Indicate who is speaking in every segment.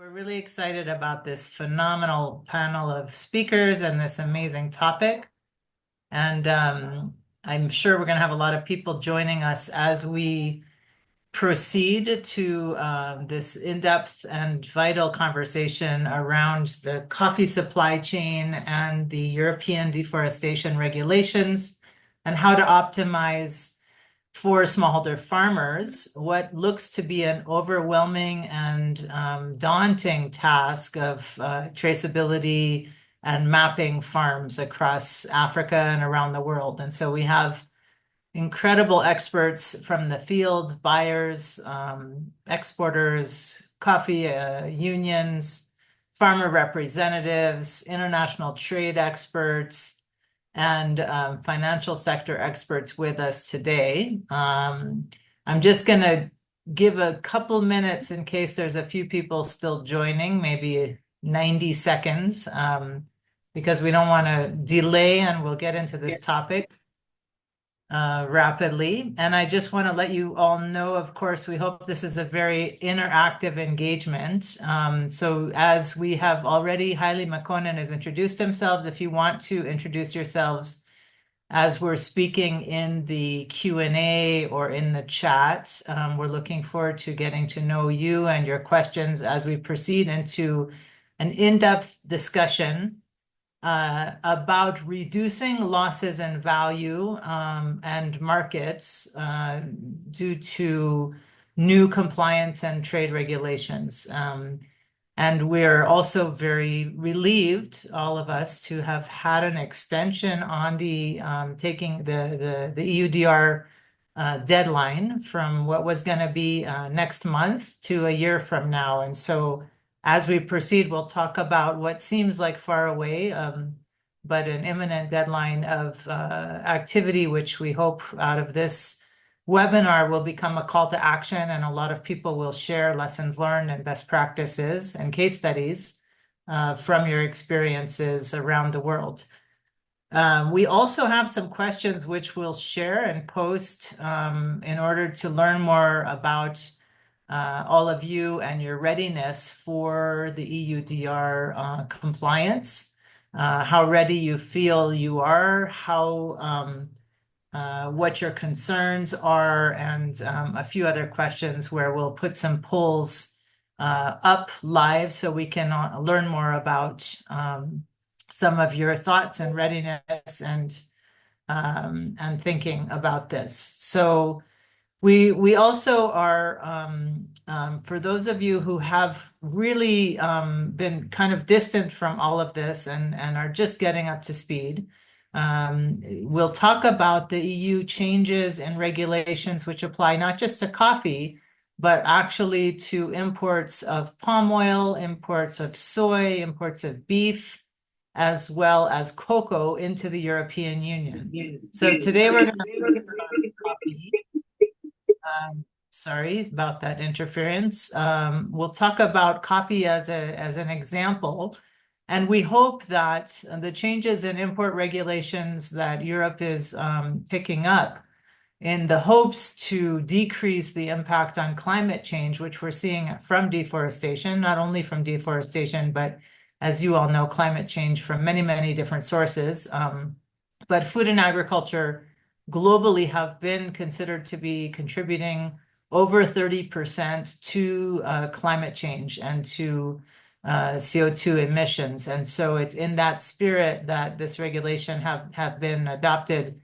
Speaker 1: We're really excited about this phenomenal panel of speakers and this amazing topic. And I'm sure we're going to have a lot of people joining us as we proceed to this in-depth and vital conversation around the coffee supply chain and the European Deforestation Regulations and how to optimize for smallholder farmers what looks to be an overwhelming and daunting task of traceability and mapping farms across Africa and around the world. And so we have incredible experts from the field, buyers, exporters, coffee unions, farmer representatives, international trade experts, and financial sector experts with us today. I'm just going to give a couple minutes in case there's a few people still joining, maybe 90 seconds, because we don't want to delay and we'll get into this topic rapidly. And I just want to let you all know, of course, we hope this is a very interactive engagement. So as we have already, Haile Makonnen has introduced themselves. If you want to introduce yourselves as we're speaking in the Q&A or in the chat, we're looking forward to getting to know you and your questions as we proceed into an in-depth discussion about reducing losses in value and markets due to new compliance and trade regulations. And we're also very relieved, all of us, to have had an extension on the taking the EUDR deadline from what was going to be next month to a year from now. And so as we proceed, we'll talk about what seems like far away, but an imminent deadline of activity, which we hope out of this webinar will become a call to action, and a lot of people will share lessons learned and best practices and case studies from your experiences around the world. We also have some questions which we'll share and post in order to learn more about all of you and your readiness for the EUDR compliance, how ready you feel you are, how what your concerns are, and a few other questions where we'll put some polls up live so we can learn more about some of your thoughts and readiness and thinking about this. So we also are, for those of you who have really been kind of distant from all of this and are just getting up to speed, we'll talk about the EU changes and regulations which apply not just to coffee, but actually to imports of palm oil, imports of soy, imports of beef, as well as cocoa into the European Union. So today we're going to focus on coffee. Sorry about that interference. We'll talk about coffee as an example. And we hope that the changes in import regulations that Europe is picking up in the hopes to decrease the impact on climate change, which we're seeing from deforestation, not only from deforestation, but as you all know, climate change from many, many different sources. But food and agriculture globally have been considered to be contributing over 30% to climate change and to CO2 emissions. And so it's in that spirit that this regulation have been adopted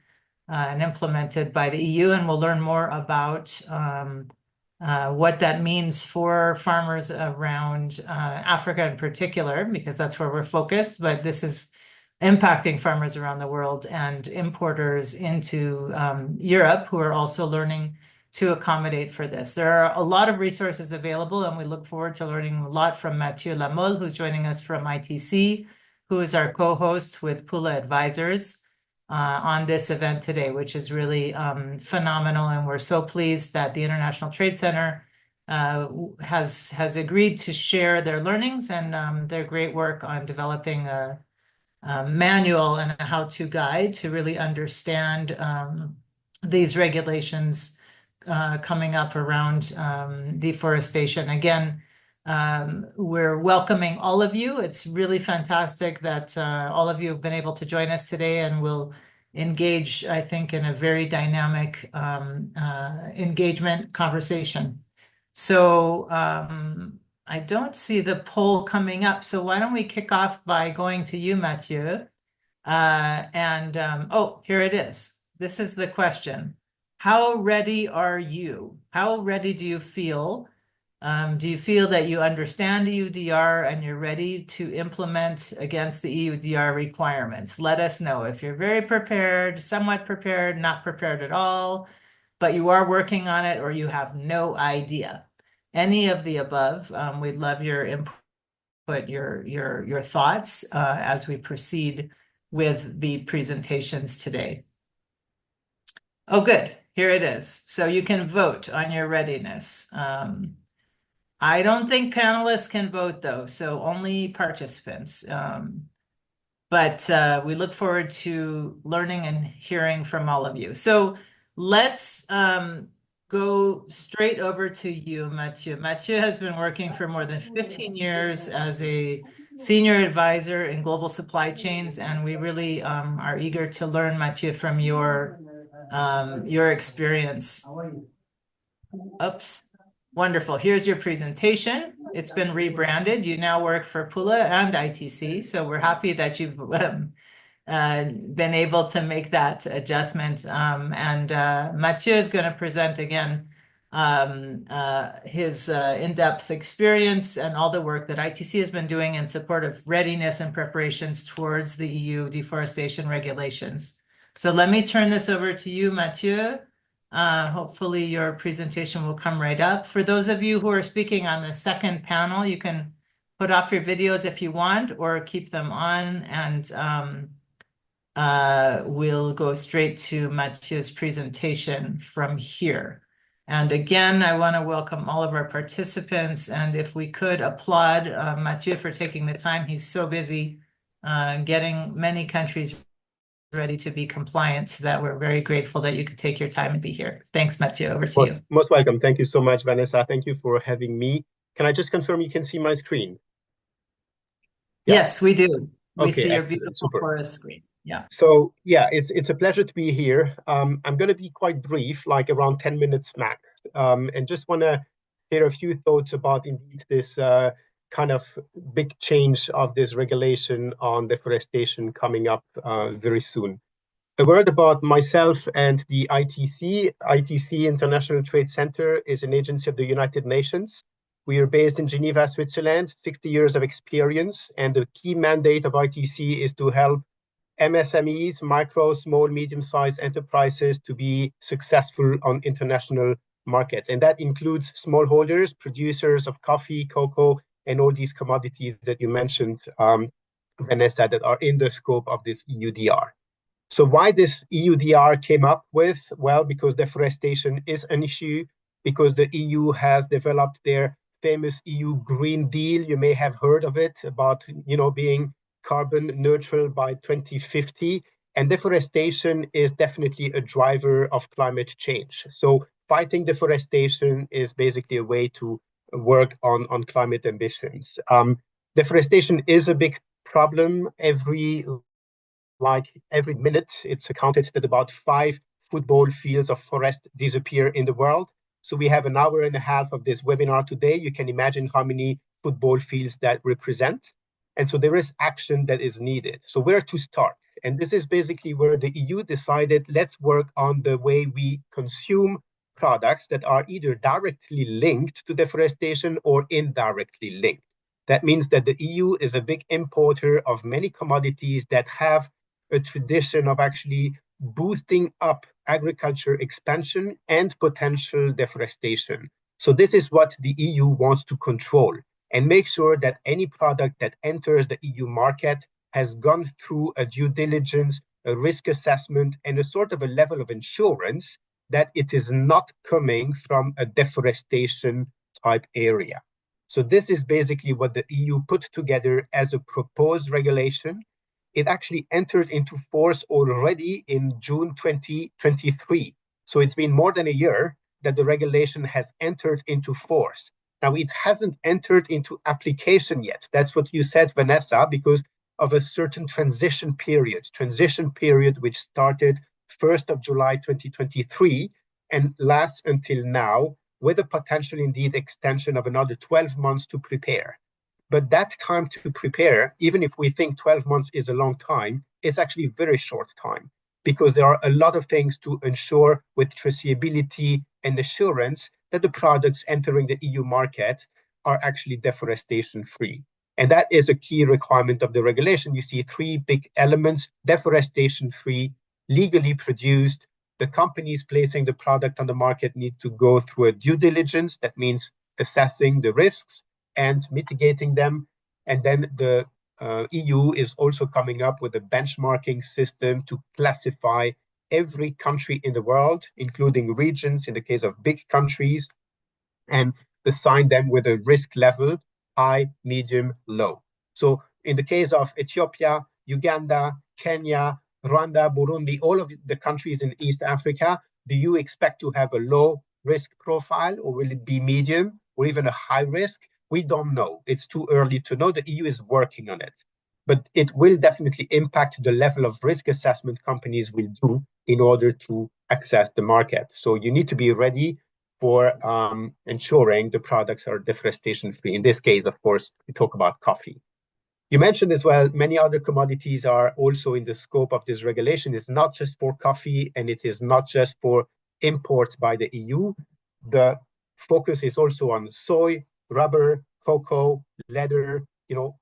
Speaker 1: and implemented by the EU, and we'll learn more about what that means for farmers around Africa in particular, because that's where we're focused, but this is impacting farmers around the world and importers into Europe who are also learning to accommodate for this. There are a lot of resources available, and we look forward to learning a lot from Mathieu Lamolle, who's joining us from ITC, who is our co-host with Pula Advisors on this event today, which is really phenomenal. And we're so pleased that the International Trade Center has agreed to share their learnings and their great work on developing a manual and a how-to guide to really understand these regulations coming up around deforestation. Again, We're welcoming all of you. It's really fantastic that all of you have been able to join us today, and will engage, I think, in a very dynamic engagement conversation. So I don't see the poll coming up. So why don't we kick off by going to you, Mathieu? Oh, here it is. This is the question. How ready are you? How ready do you feel? Do you feel that you understand EUDR and you're ready to implement against the EUDR requirements? Let us know if you're very prepared, somewhat prepared, not prepared at all, but you are working on it, or you have no idea. Any of the above. We'd love your input, your thoughts as we proceed with the presentations today. Oh, good. Here it is. So you can vote on your readiness. I don't think panelists can vote, though, so only participants. But we look forward to learning and hearing from all of you. So let's go straight over to you, Mathieu. Mathieu has been working for more than 15 years as a senior advisor in global supply chains, and we really are eager to learn, Mathieu, from your experience. Oops. Wonderful. Here's your presentation. It's been rebranded. You now work for Pula and ITC, so we're happy that you've been able to make that adjustment. Mathieu is going to present again his in-depth experience and all the work that ITC has been doing in support of readiness and preparations towards the EU deforestation regulations. So let me turn this over to you, Mathieu. Hopefully your presentation will come right up. For those of you who are speaking on the second panel, you can put off your videos if you want, or keep them on, and we'll go straight to Mathieu's presentation from here. And again, I want to welcome all of our participants, and if we could applaud Mathieu for taking the time. He's so busy getting many countries ready to be compliant, so that we're very grateful that you could take your time and be here. Thanks, Mathieu. Over to you.
Speaker 2: Most welcome. Thank you so much, Vanessa. Thank you for having me. Can I just confirm you can see my screen?
Speaker 1: Yeah. Yes, we do. We see your
Speaker 2: excellent.
Speaker 1: beautiful forest screen. Yeah.
Speaker 2: So yeah, it's a pleasure to be here. I'm going to be quite brief, like around 10 minutes max, and just want to share a few thoughts about indeed this kind of big change of this regulation on deforestation coming up very soon. A word about myself and the ITC. ITC, International Trade Center, is an agency of the United Nations. We are based in Geneva, Switzerland, 60 years of experience, and the key mandate of ITC is to help MSMEs, micro, small, medium-sized enterprises to be successful on international markets. And that includes smallholders, producers of coffee, cocoa, and all these commodities that you mentioned, Vanessa, that are in the scope of this EUDR. So why this EUDR came up with? Well, because deforestation is an issue, because the EU has developed their famous EU Green Deal. You may have heard of it, about being carbon neutral by 2050. And deforestation is definitely a driver of climate change. So fighting deforestation is basically a way to work on climate ambitions. Deforestation is a big problem. Every minute, it's accounted that about 5 football fields of forest disappear in the world. So we have an hour and a half of this webinar today. You can imagine how many football fields that represent. And so there is action that is needed. So where to start? And this is basically where the EU decided, let's work on the way we consume products that are either directly linked to deforestation or indirectly linked. That means that the EU is a big importer of many commodities that have a tradition of actually boosting up agriculture expansion and potential deforestation. So this is what the EU wants to control and make sure that any product that enters the EU market has gone through a due diligence, a risk assessment, and a sort of a level of insurance that it is not coming from a deforestation type area. So this is basically what the EU put together as a proposed regulation. It actually entered into force already in June 2023. So it's been more than a year that the regulation has entered into force. Now, it hasn't entered into application yet. That's what you said, Vanessa, because of a certain transition period which started 1st of July 2023 and lasts until now, with a potential indeed extension of another 12 months to prepare. But that time to prepare, even if we think 12 months is a long time, it's actually a very short time because there are a lot of things to ensure with traceability and assurance that the products entering the EU market are actually deforestation free. And that is a key requirement of the regulation. You see three big elements: deforestation free, legally produced. The companies placing the product on the market need to go through a due diligence. That means assessing the risks and mitigating them. And then the EU is also coming up with a benchmarking system to classify every country in the world, including regions in the case of big countries, and assign them with a risk level: high, medium, low. So in the case of Ethiopia, Uganda, Kenya, Rwanda, Burundi, all of the countries in East Africa, do you expect to have a low risk profile, or will it be medium or even a high risk? We don't know. It's too early to know. The EU is working on it. But it will definitely impact the level of risk assessment companies will do in order to access the market. So you need to be ready for ensuring the products are deforestation free. In this case, of course, we talk about coffee. You mentioned as well, many other commodities are also in the scope of this regulation. It's not just for coffee, and it is not just for imports by the EU. The focus is also on soy, rubber, cocoa, leather,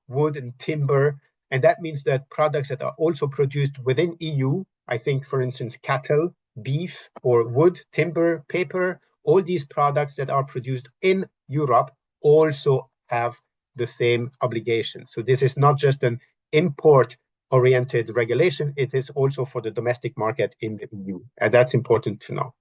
Speaker 2: wood and timber. And that means that products that are also produced within EU, I think, for instance, cattle, beef, or wood, timber, paper, all these products that are produced in Europe also have the same obligation. So this is not just an import-oriented regulation, it is also for the domestic market in the EU. And that's important to know.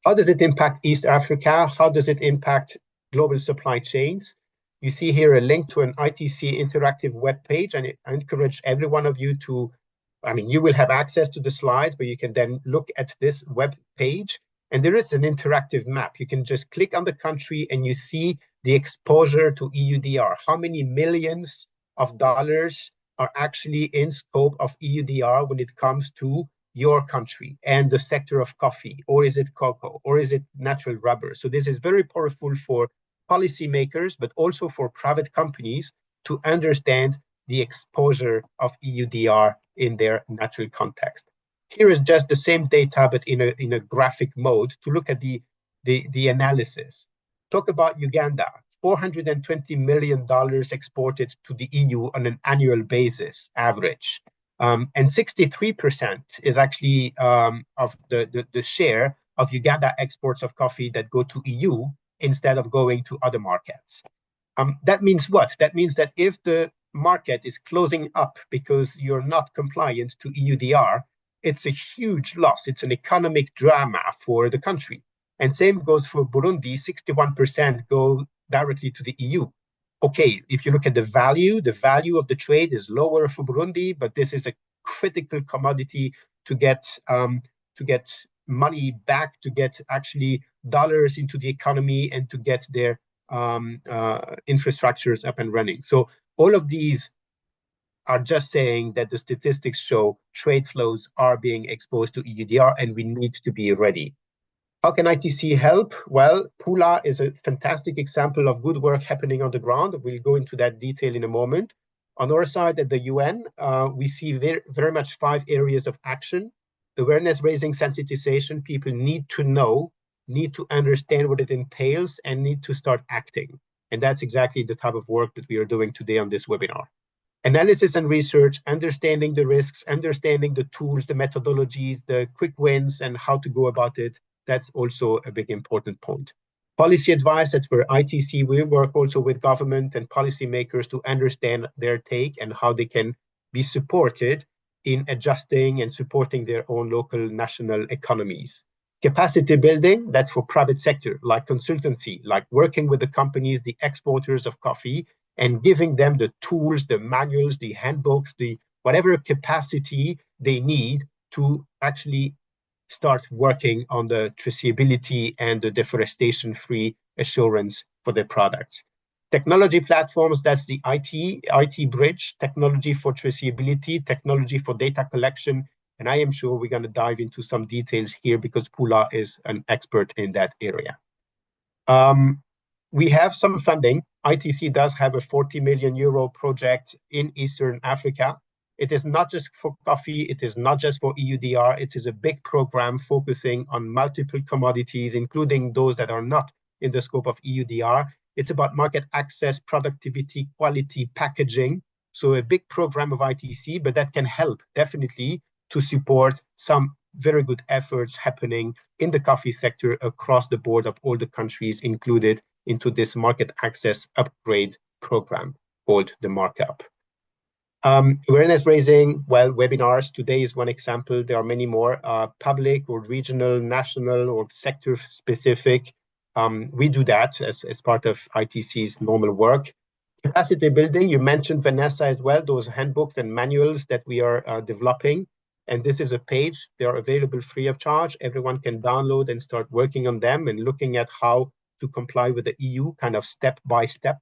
Speaker 2: How does it impact East Africa? How does it impact global supply chains? You see here a link to an ITC interactive web page, and I encourage every one of you to, you will have access to the slides, but you can then look at this web page. And there is an interactive map. You can just click on the country and you see the exposure to EUDR. How many millions of dollars are actually in scope of EUDR when it comes to your country and the sector of coffee, or is it cocoa, or is it natural rubber? So this is very powerful for policymakers, but also for private companies to understand the exposure of EUDR in their natural context. Here is just the same data, but in a graphic mode to look at the analysis. Talk about Uganda, $420 million exported to the EU on an annual basis, average. And 63% is actually of the share of Uganda exports of coffee that go to EU instead of going to other markets. That means what? That means that if the market is closing up because you're not compliant to EUDR, it's a huge loss. It's an economic drama for the country. And same goes for Burundi, 61% go directly to the EU. Okay, if you look at the value of the trade is lower for Burundi, but this is a critical commodity to get money back, to get actually dollars into the economy, and to get their infrastructures up and running. So all of these are just saying that the statistics show trade flows are being exposed to EUDR, and we need to be ready. How can ITC help? Well, Pula is a fantastic example of good work happening on the ground. We'll go into that detail in a moment. On our side at the UN, we see very, very much 5 areas of action. Awareness raising, sensitization. People need to know, need to understand what it entails, and need to start acting. And that's exactly the type of work that we are doing today on this webinar. Analysis and research, understanding the risks, understanding the tools, the methodologies, the quick wins, and how to go about it. That's also a big important point. Policy advice, that's where ITC will work also with government and policymakers to understand their take and how they can be supported in adjusting and supporting their own local national economies. Capacity building, that's for private sector, like consultancy, like working with the companies, the exporters of coffee, and giving them the tools, the manuals, the handbooks, the whatever capacity they need to actually start working on the traceability and the deforestation-free assurance for their products. Technology platforms, that's the IT bridge, technology for traceability, technology for data collection. And I am sure we're going to dive into some details here because Pula is an expert in that area. We have some funding. ITC does have a 40 million euro project in Eastern Africa. It is not just for coffee, it is not just for EUDR, it is a big program focusing on multiple commodities, including those that are not in the scope of EUDR. It's about market access, productivity, quality, packaging. So a big program of ITC, but that can help definitely to support some very good efforts happening in the coffee sector across the board of all the countries included into this market access upgrade program called the markup. Awareness raising, well, webinars today is one example. There are many more, public or regional, national or sector specific. We do that as part of ITC's normal work. Capacity building, you mentioned, Vanessa, as well, those handbooks and manuals that we are developing. And this is a page. They are available free of charge. Everyone can download and start working on them and looking at how to comply with the EU kind of step by step.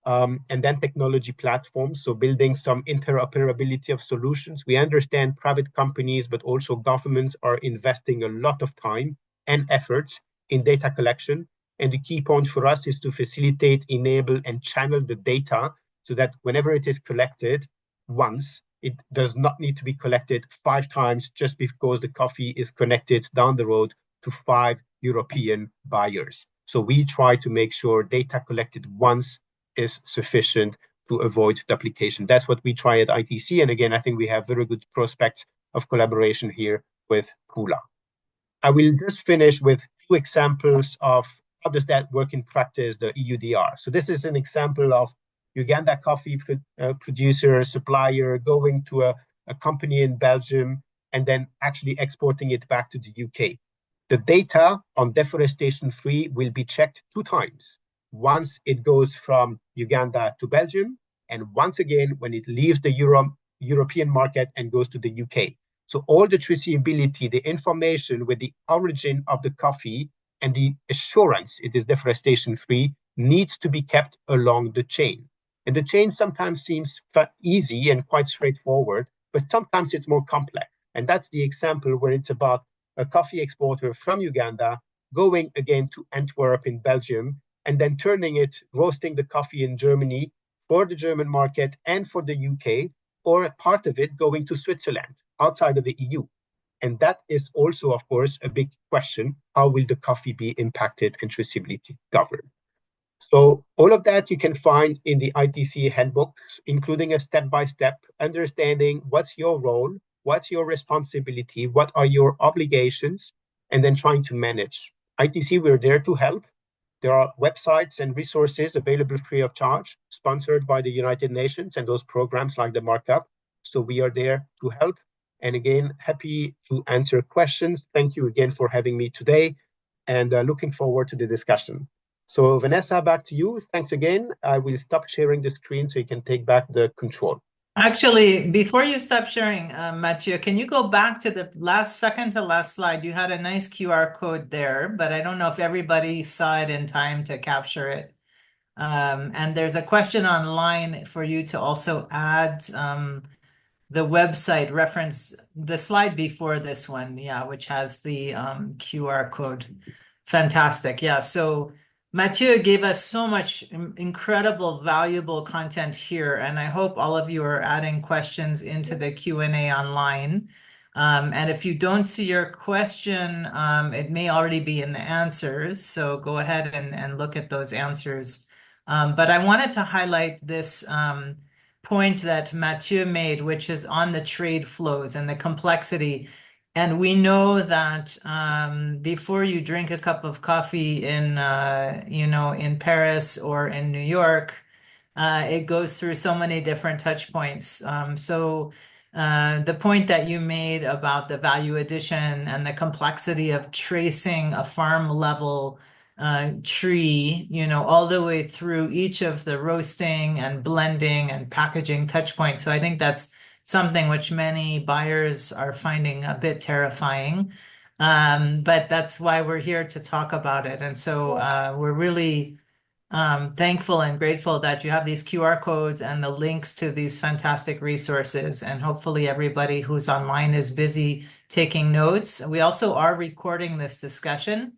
Speaker 2: And then technology platforms, so building some interoperability of solutions. We understand private companies, but also governments are investing a lot of time and efforts in data collection. And the key point for us is to facilitate, enable, and channel the data so that whenever it is collected once, it does not need to be collected 5 times just because the coffee is connected down the road to 5 European buyers. So we try to make sure data collected once is sufficient to avoid duplication. That's what we try at ITC. And again, I think we have very good prospects of collaboration here with Pula. I will just finish with 2 examples of how does that work in practice, the EUDR. So this is an example of Uganda coffee producer, supplier going to a company in Belgium and then actually exporting it back to the UK. The data on deforestation free will be checked 2 times. Once it goes from Uganda to Belgium, and once again when it leaves the European market and goes to the UK. So all the traceability, the information with the origin of the coffee and the assurance it is deforestation free needs to be kept along the chain. And the chain sometimes seems easy and quite straightforward, but sometimes it's more complex. And that's the example where it's about a coffee exporter from Uganda going again to Antwerp in Belgium, and then turning it, roasting the coffee in Germany for the German market and for the UK, or a part of it going to Switzerland outside of the EU. And that is also, of course, a big question. How will the coffee be impacted and traceability governed? So all of that you can find in the ITC handbooks, including a step-by-step understanding what's your role, what's your responsibility, what are your obligations, and then trying to manage. ITC, we're there to help. There are websites and resources available free of charge, sponsored by the United Nations and those programs like the markup. So we are there to help. And again, happy to answer questions. Thank you again for having me today and looking forward to the discussion. So Vanessa, back to you. Thanks again. I will stop sharing the screen so you can take back the control.
Speaker 1: Actually, before you stop sharing, Mathieu, can you go back to the second to last slide? You had a nice QR code there, but I don't know if everybody saw it in time to capture it. And there's a question online for you to also add the website reference, the slide before this one, yeah, which has the QR code. Fantastic. Yeah, so Mathieu gave us so much incredible, valuable content here, and I hope all of you are adding questions into the Q&A online. And if you don't see your question, it may already be in the answers, so go ahead and look at those answers. But I wanted to highlight this point that Mathieu made, which is on the trade flows and the complexity. And we know that before you drink a cup of coffee in, in Paris or in New York, it goes through so many different touch points. So the point that you made about the value addition and the complexity of tracing a farm level tree, all the way through each of the roasting and blending and packaging touch points. So I think that's something which many buyers are finding a bit terrifying. But that's why we're here to talk about it. And so we're really thankful and grateful that you have these QR codes and the links to these fantastic resources. And hopefully everybody who's online is busy taking notes. We also are recording this discussion.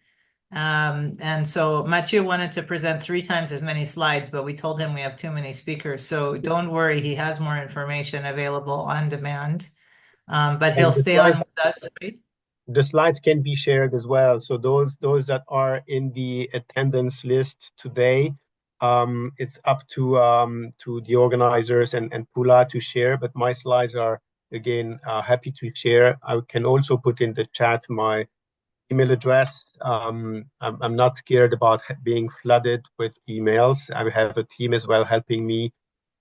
Speaker 1: And so Mathieu wanted to present 3 times as many slides, but we told him we have too many speakers. So don't worry, he has more information available on demand. But he'll
Speaker 2: And
Speaker 1: stay on with us, right?
Speaker 2: the slides can be shared as well. So those that are in the attendance list today, it's up to the organizers and Pula to share. But my slides are again happy to share. I can also put in the chat my email address. I'm not scared about being flooded with emails. I have a team as well helping me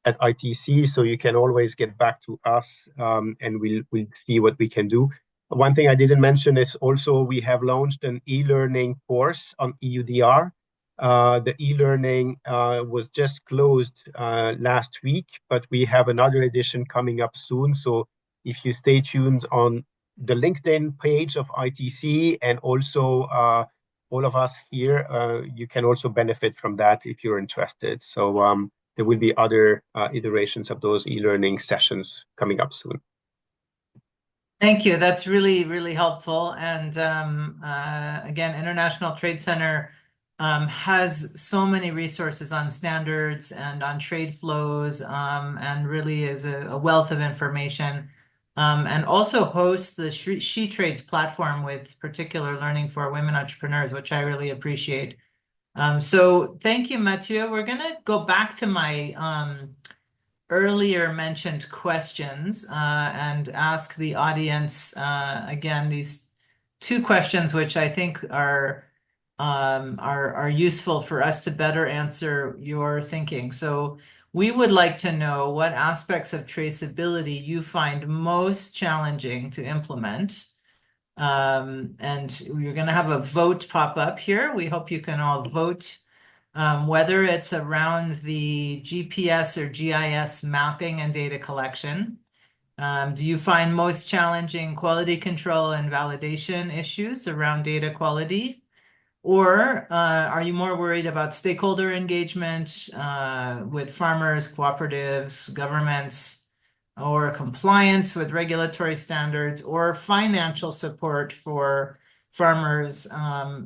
Speaker 2: at ITC, so you can always get back to us, and we'll see what we can do. One thing I didn't mention is also we have launched an e-learning course on EUDR. The e-learning was just closed last week, but we have another edition coming up soon. So if you stay tuned on the LinkedIn page of ITC and also all of us here, you can also benefit from that if you're interested. So there will be other iterations of those e-learning sessions coming up soon.
Speaker 1: Thank you. That's really, really helpful. And again, International Trade Center has so many resources on standards and on trade flows, and really is a wealth of information. And also hosts the She Trades platform with particular learning for women entrepreneurs, which I really appreciate. So thank you, Mathieu. We're going to go back to my earlier mentioned questions and ask the audience again these 2 questions, which I think are useful for us to better answer your thinking. So we would like to know what aspects of traceability you find most challenging to implement. And we're going to have a vote pop up here. We hope you can all vote, whether it's around the GPS or GIS mapping and data collection. Do you find most challenging quality control and validation issues around data quality? Or are you more worried about stakeholder engagement with farmers, cooperatives, governments, or compliance with regulatory standards, or financial support for farmers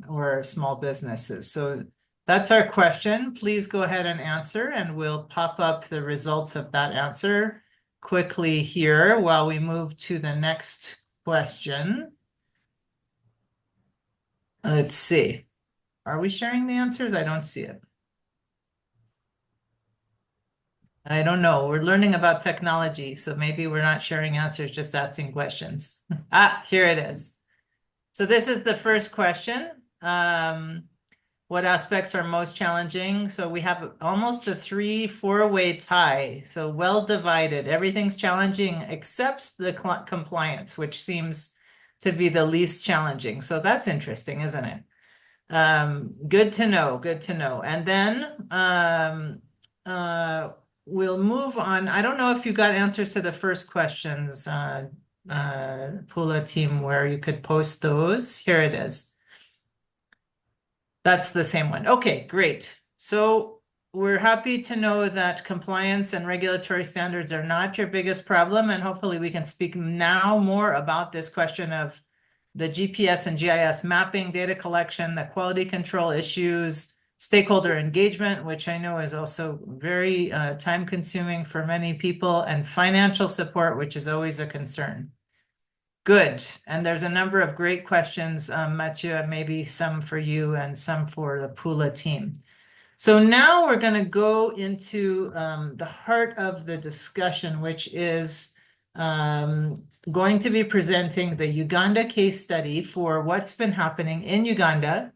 Speaker 1: or small businesses? So that's our question. Please go ahead and answer, and we'll pop up the results of that answer quickly here while we move to the next question. Let's see. Are we sharing the answers? I don't see it. I don't know. We're learning about technology, so maybe we're not sharing answers, just asking questions. Here it is. So this is the first question. What aspects are most challenging? So we have almost a 3-4-way tie. So well divided. Everything's challenging except the compliance, which seems to be the least challenging. So that's interesting, isn't it? Good to know. Good to know. And then we'll move on. I don't know if you got answers to the first questions, Pula team, where you could post those. Here it is. That's the same one. Okay, great. So we're happy to know that compliance and regulatory standards are not your biggest problem, and hopefully we can speak now more about this question of the GPS and GIS mapping, data collection, the quality control issues, stakeholder engagement, which I know is also very time-consuming for many people, and financial support, which is always a concern. Good. And there's a number of great questions, Mathieu, maybe some for you and some for the Pula team. So now we're going to go into the heart of the discussion, which is going to be presenting the Uganda case study for what's been happening in Uganda.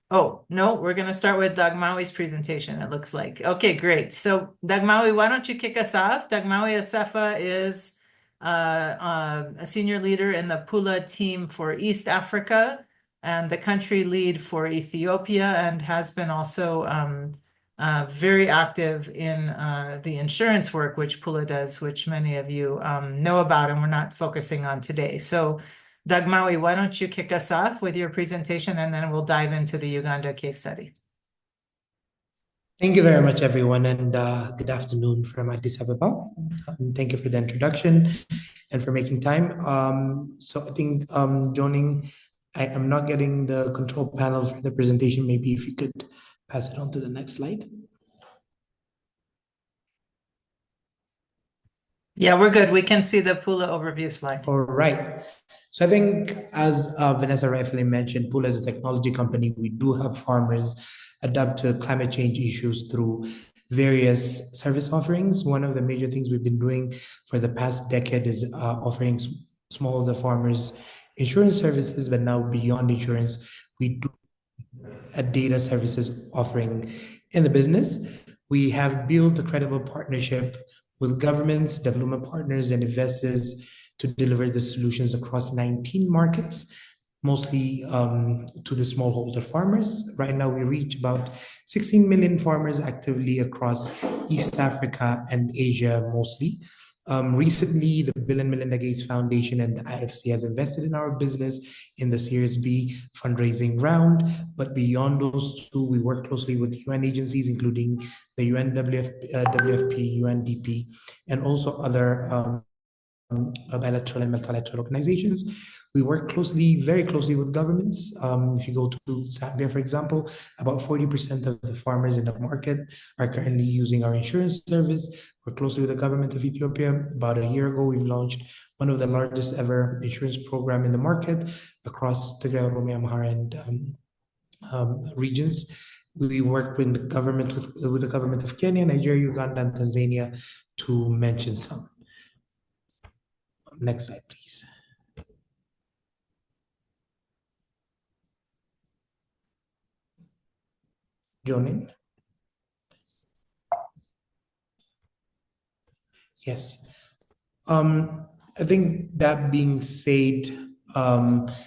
Speaker 1: Oh, no, we're going to start with Dagmawi's presentation, it looks like. Okay, great. So Dagmawi, why don't you kick us off? Dagmawi Asefa is a senior leader in the Pula team for East Africa and the country lead for Ethiopia, and has been also very active in the insurance work, which Pula does, which many of you know about and we're not focusing on today. So Dagmawi, why don't you kick us off with your presentation, and then we'll dive into the Uganda case study.
Speaker 3: Thank you very much, everyone, and good afternoon from Addis Ababa. Thank you for the introduction and for making time. So I think joining, I am not getting the control panel for the presentation. Maybe if you could pass it on to the next slide.
Speaker 1: Yeah, we're good. We can see the Pula overview slide.
Speaker 3: All right. So I think, as Vanessa rightfully mentioned, Pula is a technology company. We do help farmers adapt to climate change issues through various service offerings. One of the major things we've been doing for the past decade is offering smallholder farmers insurance services, but now beyond insurance, we do a data services offering in the business. We have built a credible partnership with governments, development partners, and investors to deliver the solutions across 19 markets, mostly to the smallholder farmers. Right now, we reach about 16 million farmers actively across East Africa and Asia mostly. Recently, the Bill and Melinda Gates Foundation and the IFC has invested in our business in the Series B fundraising round. But beyond those two, we work closely with UN agencies, including the WFP, UNDP, and also other bilateral and multilateral organizations. We work closely, very closely with governments. If you go to Zambia, for example, about 40% of the farmers in the market are currently using our insurance service. Work closely with the government of Ethiopia. About a year ago, we've launched one of the largest ever insurance program in the market across Tigray, Oromia, Amhara, and regions. We work with the government of Kenya, Nigeria, Uganda, and Tanzania, to mention some. Next slide, please. Jonin? Yes. I think that being said,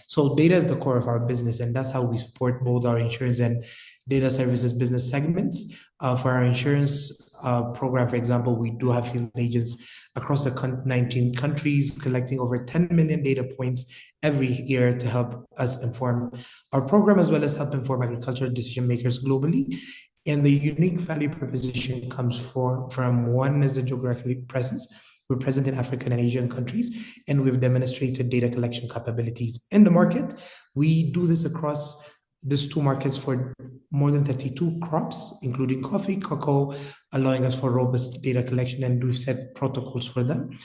Speaker 3: so data is the core of our business, and that's how we support both our insurance and data services business segments. For our insurance program, for example, we do have field agents across the 19 countries collecting over 10 million data points every year to help us inform our program as well as help inform agricultural decision makers globally. And the unique value proposition comes from one is the geographic presence. We're present in African and Asian countries, and we've demonstrated data collection capabilities in the market. We do this across these two markets for more than 32 crops, including coffee, cocoa, allowing us for robust data collection, and we've set protocols for them.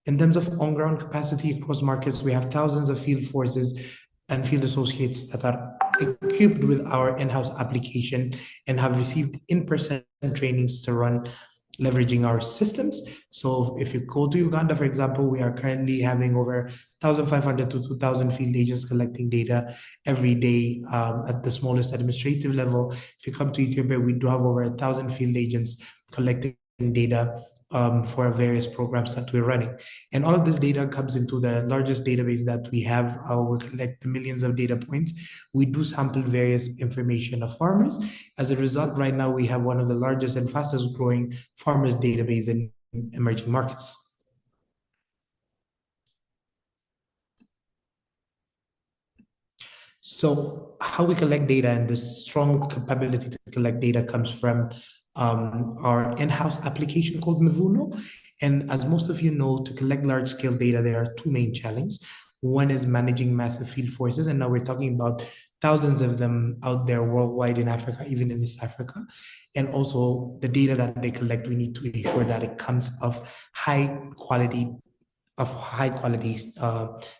Speaker 3: In terms of on-ground capacity across markets, we have thousands of field forces and field associates that are equipped with our in-house application and have received in-person trainings to run leveraging our systems. So if you go to Uganda, for example, we are currently having over 1,500 to 2,000 field agents collecting data every day at the smallest administrative level. If you come to Ethiopia, we do have over 1,000 field agents collecting data for various programs that we're running. And all of this data comes into the largest database that we have. We collect the millions of data points. We do sample various information of farmers. As a result, right now we have one of the largest and fastest growing farmers database in emerging markets. So how we collect data and this strong capability to collect data comes from our in-house application called Mivuno. And as most of you know, to collect large-scale data, there are two main challenges. One is managing massive field forces, and now we're talking about thousands of them out there worldwide in Africa, even in East Africa. And also the data that they collect, we need to ensure that it comes of high quality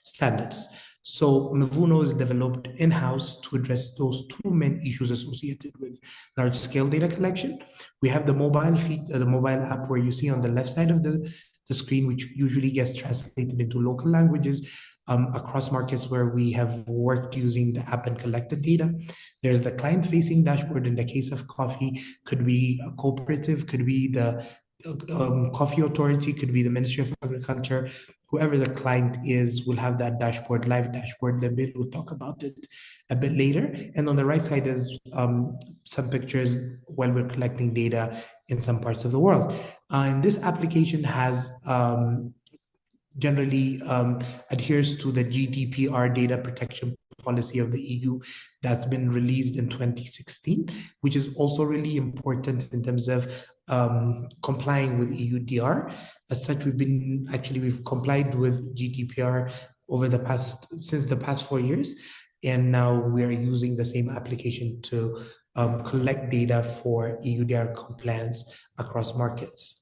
Speaker 3: standards. So Mivuno is developed in-house to address those two main issues associated with large-scale data collection. We have the mobile app where you see on the left side of the screen, which usually gets translated into local languages across markets where we have worked using the app and collected data. There's the client-facing dashboard. In the case of coffee, could be a cooperative, could be the coffee authority, could be the Ministry of Agriculture. Whoever the client is will have that dashboard, live dashboard. The Bill will talk about it a bit later. And on the right side is some pictures while we're collecting data in some parts of the world. And this application has generally adheres to the GDPR data protection policy of the EU that's been released in 2016, which is also really important in terms of complying with EUDR. As such, we've complied with GDPR since the past 4 years, and now we are using the same application to collect data for EUDR compliance across markets.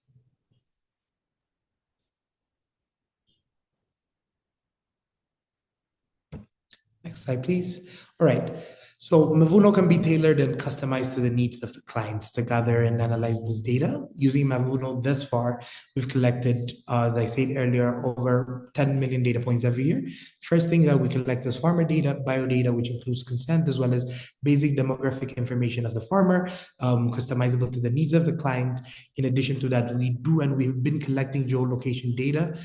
Speaker 3: Next slide, please. All right. So Mavuno can be tailored and customized to the needs of the clients to gather and analyze this data. Using Mavuno thus far, we've collected, as I said earlier, over 10 million data points every year. First thing that we collect is farmer data, biodata, which includes consent, as well as basic demographic information of the farmer, customizable to the needs of the client. In addition to that, we've been collecting geolocation data,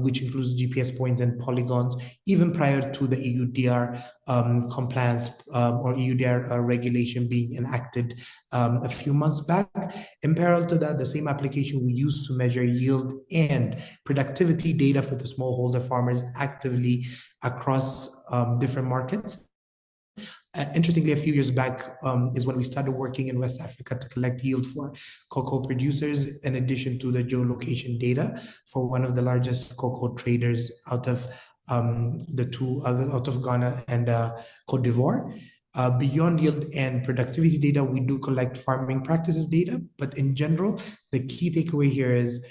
Speaker 3: which includes GPS points and polygons, even prior to the EUDR compliance or EUDR regulation being enacted a few months back. In parallel to that, the same application we use to measure yield and productivity data for the smallholder farmers actively across different markets. Interestingly, a few years back is when we started working in West Africa to collect yield for cocoa producers, in addition to the geolocation data for one of the largest cocoa traders out of out of Ghana and Cote d'Ivoire. Beyond yield and productivity data, we do collect farming practices data, but in general, the key takeaway here is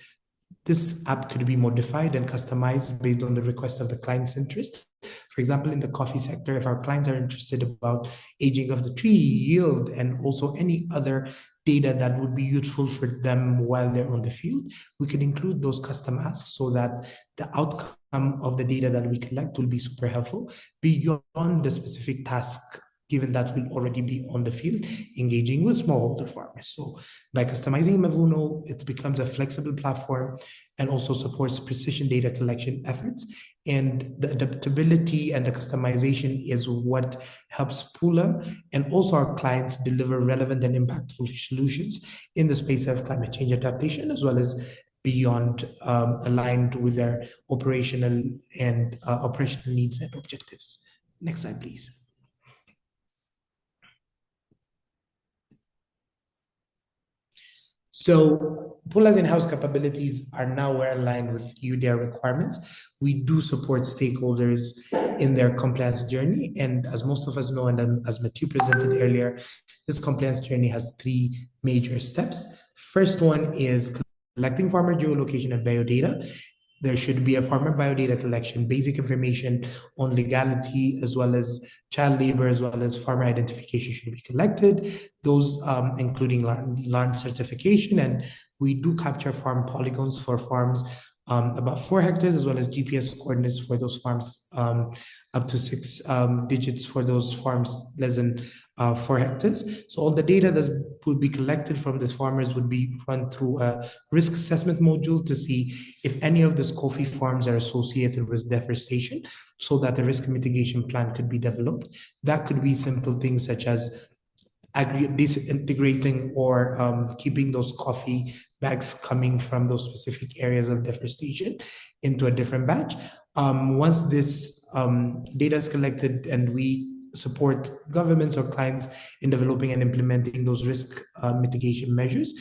Speaker 3: this app could be modified and customized based on the request of the client's interest. For example, in the coffee sector, if our clients are interested about aging of the tree, yield, and also any other data that would be useful for them while they're on the field, we can include those custom asks so that the outcome of the data that we collect will be super helpful beyond the specific task, given that we'll already be on the field engaging with smallholder farmers. So by customizing Mavuno, it becomes a flexible platform and also supports precision data collection efforts. And the adaptability and the customization is what helps Pula and also our clients deliver relevant and impactful solutions in the space of climate change adaptation, as well as beyond, aligned with their operational needs and objectives. Next slide, please. So Pula's in-house capabilities are now well aligned with EUDR requirements. We do support stakeholders in their compliance journey. And as most of us know, and as Matthew presented earlier, this compliance journey has 3 major steps. First one is collecting farmer geolocation and biodata. There should be a farmer biodata collection, basic information on legality, as well as child labor, as well as farmer identification should be collected. Those including land certification, and we do capture farm polygons for farms about 4 hectares, as well as GPS coordinates for those farms up to 6 digits for those farms less than 4 hectares. So all the data that would be collected from these farmers would be run through a risk assessment module to see if any of these coffee farms are associated with deforestation, so that a risk mitigation plan could be developed. That could be simple things such as integrating or keeping those coffee bags coming from those specific areas of deforestation into a different batch. Once this data is collected and we support governments or clients in developing and implementing those risk mitigation measures,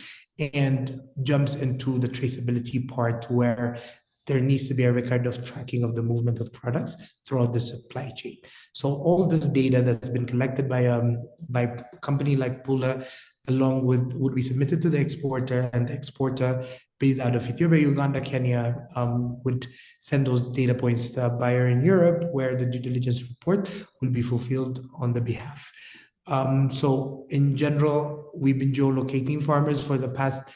Speaker 3: and jumps into the traceability part where there needs to be a record of tracking of the movement of products throughout the supply chain. So all this data that's been collected by a company like Pula, along with would be submitted to the exporter, and the exporter based out of Ethiopia, Uganda, Kenya, would send those data points to a buyer in Europe, where the due diligence report will be fulfilled on the behalf. So in general, we've been geolocating farmers for the past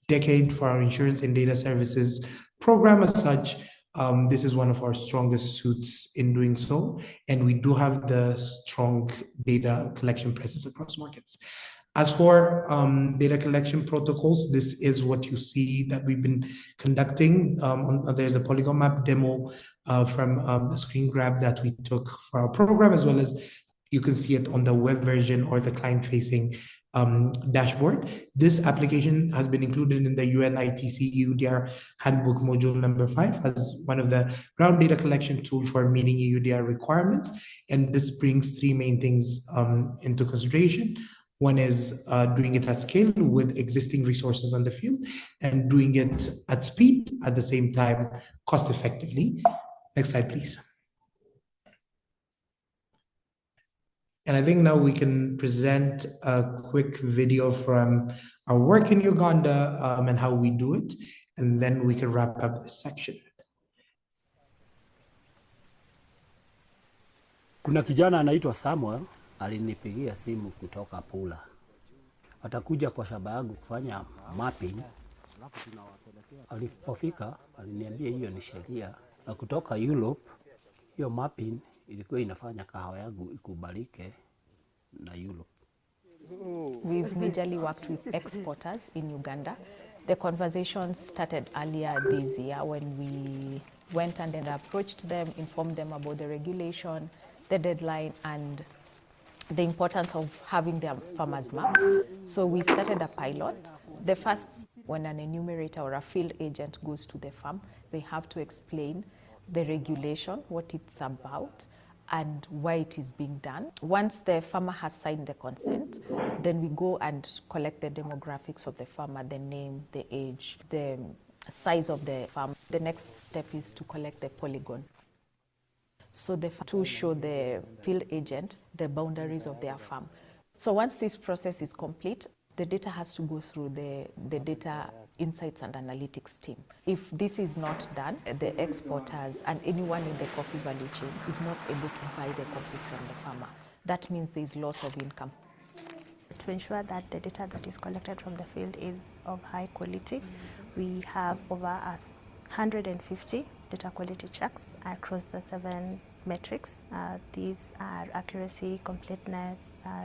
Speaker 3: decade for our insurance and data services program as such. This is one of our strongest suits in doing so, and we do have the strong data collection presence across markets. As for data collection protocols, this is what you see that we've been conducting. There's a polygon map demo from a screen grab that we took for our program, as well as you can see it on the web version or the client-facing dashboard. This application has been included in the UNITC EUDR Handbook Module number 5 as one of the ground data collection tools for meeting EUDR requirements. And this brings three main things into consideration. One is doing it at scale with existing resources on the field and doing it at speed at the same time, cost effectively. Next slide, please. And I think now we can present a quick video from our work in Uganda and how we do it. And then we can wrap up this section.
Speaker 4: Kuna kijana anaitwa Samuel, alinipigia simu kutoka Pula. Atakuja kwa shamba yangu kufanya mapping. Alipofika, aliniambia hiyo ni sheria. Na kutoka Europe, hiyo mapping ilikuwa inafanya kahawa yangu ikubalike na Europe.
Speaker 5: We've majorly worked with exporters in Uganda. The conversations started earlier this year when we went and then approached them, informed them about the regulation, the deadline, and the importance of having their farmers mapped. So we started a pilot. The first, when an enumerator or a field agent goes to the farm, they have to explain the regulation, what it's about, and why it is being done. Once the farmer has signed the consent, then we go and collect the demographics of the farmer, the name, the age, the size of the farm. The next step is to collect the polygon. So to show the field agent the boundaries of their farm. So once this process is complete, the data has to go through the data insights and analytics team. If this is not done, the exporters and anyone in the coffee value chain is not able to buy the coffee from the farmer. That means there is loss of income.
Speaker 6: To ensure that the data that is collected from the field is of high quality, we have over 150 data quality checks across the 7 metrics. These are accuracy, completeness,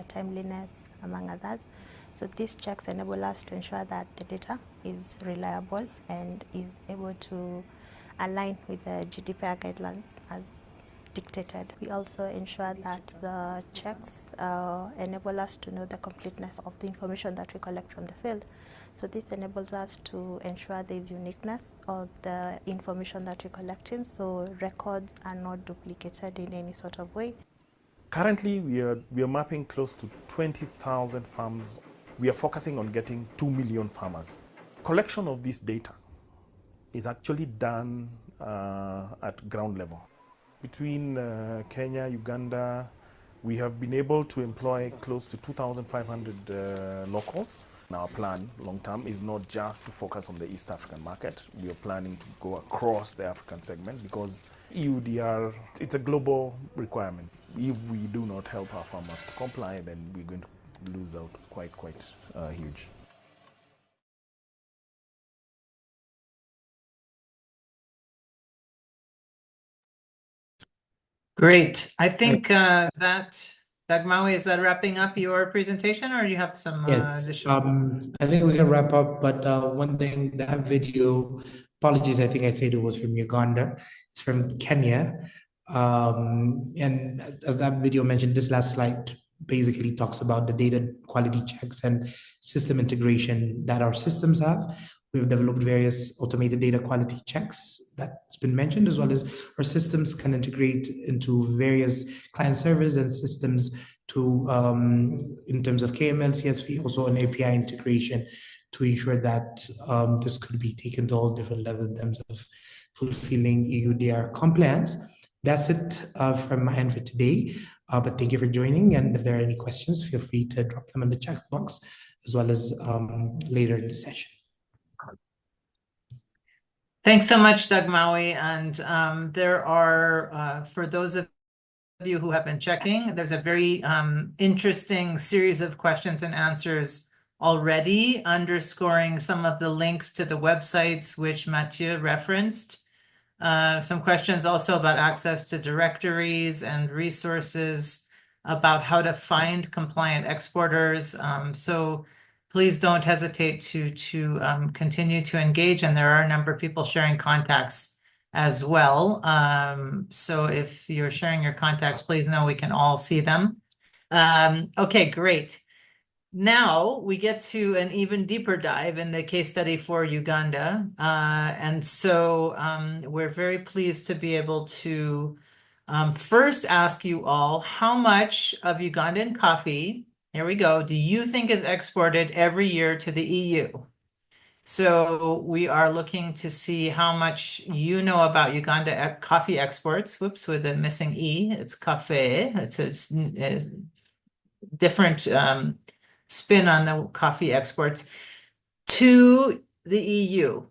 Speaker 6: timeliness, among others. So these checks enable us to ensure that the data is reliable and is able to align with the GDPR guidelines as dictated. We also ensure that the checks enable us to know the completeness of the information that we collect from the field. So this enables us to ensure there is uniqueness of the information that we're collecting, so records are not duplicated in any sort of way.
Speaker 7: Currently, we are mapping close to 20,000 farms. We are focusing on getting 2 million farmers. Collection of this data is actually done at ground level. Between Kenya, Uganda, we have been able to employ close to 2,500 locals. Our plan long term is not just to focus on the East African market. We are planning to go across the African segment because EUDR, it's a global requirement. If we do not help our farmers to comply, then we're going to lose out quite huge.
Speaker 1: Great. I think that Dagmawi, is that wrapping up your presentation, or you have some
Speaker 3: Yes.
Speaker 1: additional?
Speaker 3: I think we can wrap up, but one thing, that video, apologies, I think I said it was from Uganda. It's from Kenya. And as that video mentioned, this last slide basically talks about the data quality checks and system integration that our systems have. We've developed various automated data quality checks that's been mentioned, as well as our systems can integrate into various client servers and systems to, in terms of KML, CSV, also an API integration to ensure that this could be taken to all different levels in terms of fulfilling EUDR compliance. That's it from my end for today. But thank you for joining. And if there are any questions, feel free to drop them in the chat box, as well as later in the session.
Speaker 1: Thanks so much, Dagmawi. And there are, for those of you who have been checking, there's a very interesting series of questions and answers already, underscoring some of the links to the websites which Mathieu referenced. Some questions also about access to directories and resources, about how to find compliant exporters. So please don't hesitate to continue to engage. And there are a number of people sharing contacts as well. So if you're sharing your contacts, please know we can all see them. Okay, great. Now we get to an even deeper dive in the case study for Uganda. And so we're very pleased to be able to first ask you all, how much of Ugandan coffee, here we go, do you think is exported every year to the EU? So we are looking to see how much you know about Uganda coffee exports. Whoops, with a missing E, it's cafe. It's a different spin on the coffee exports to the EU.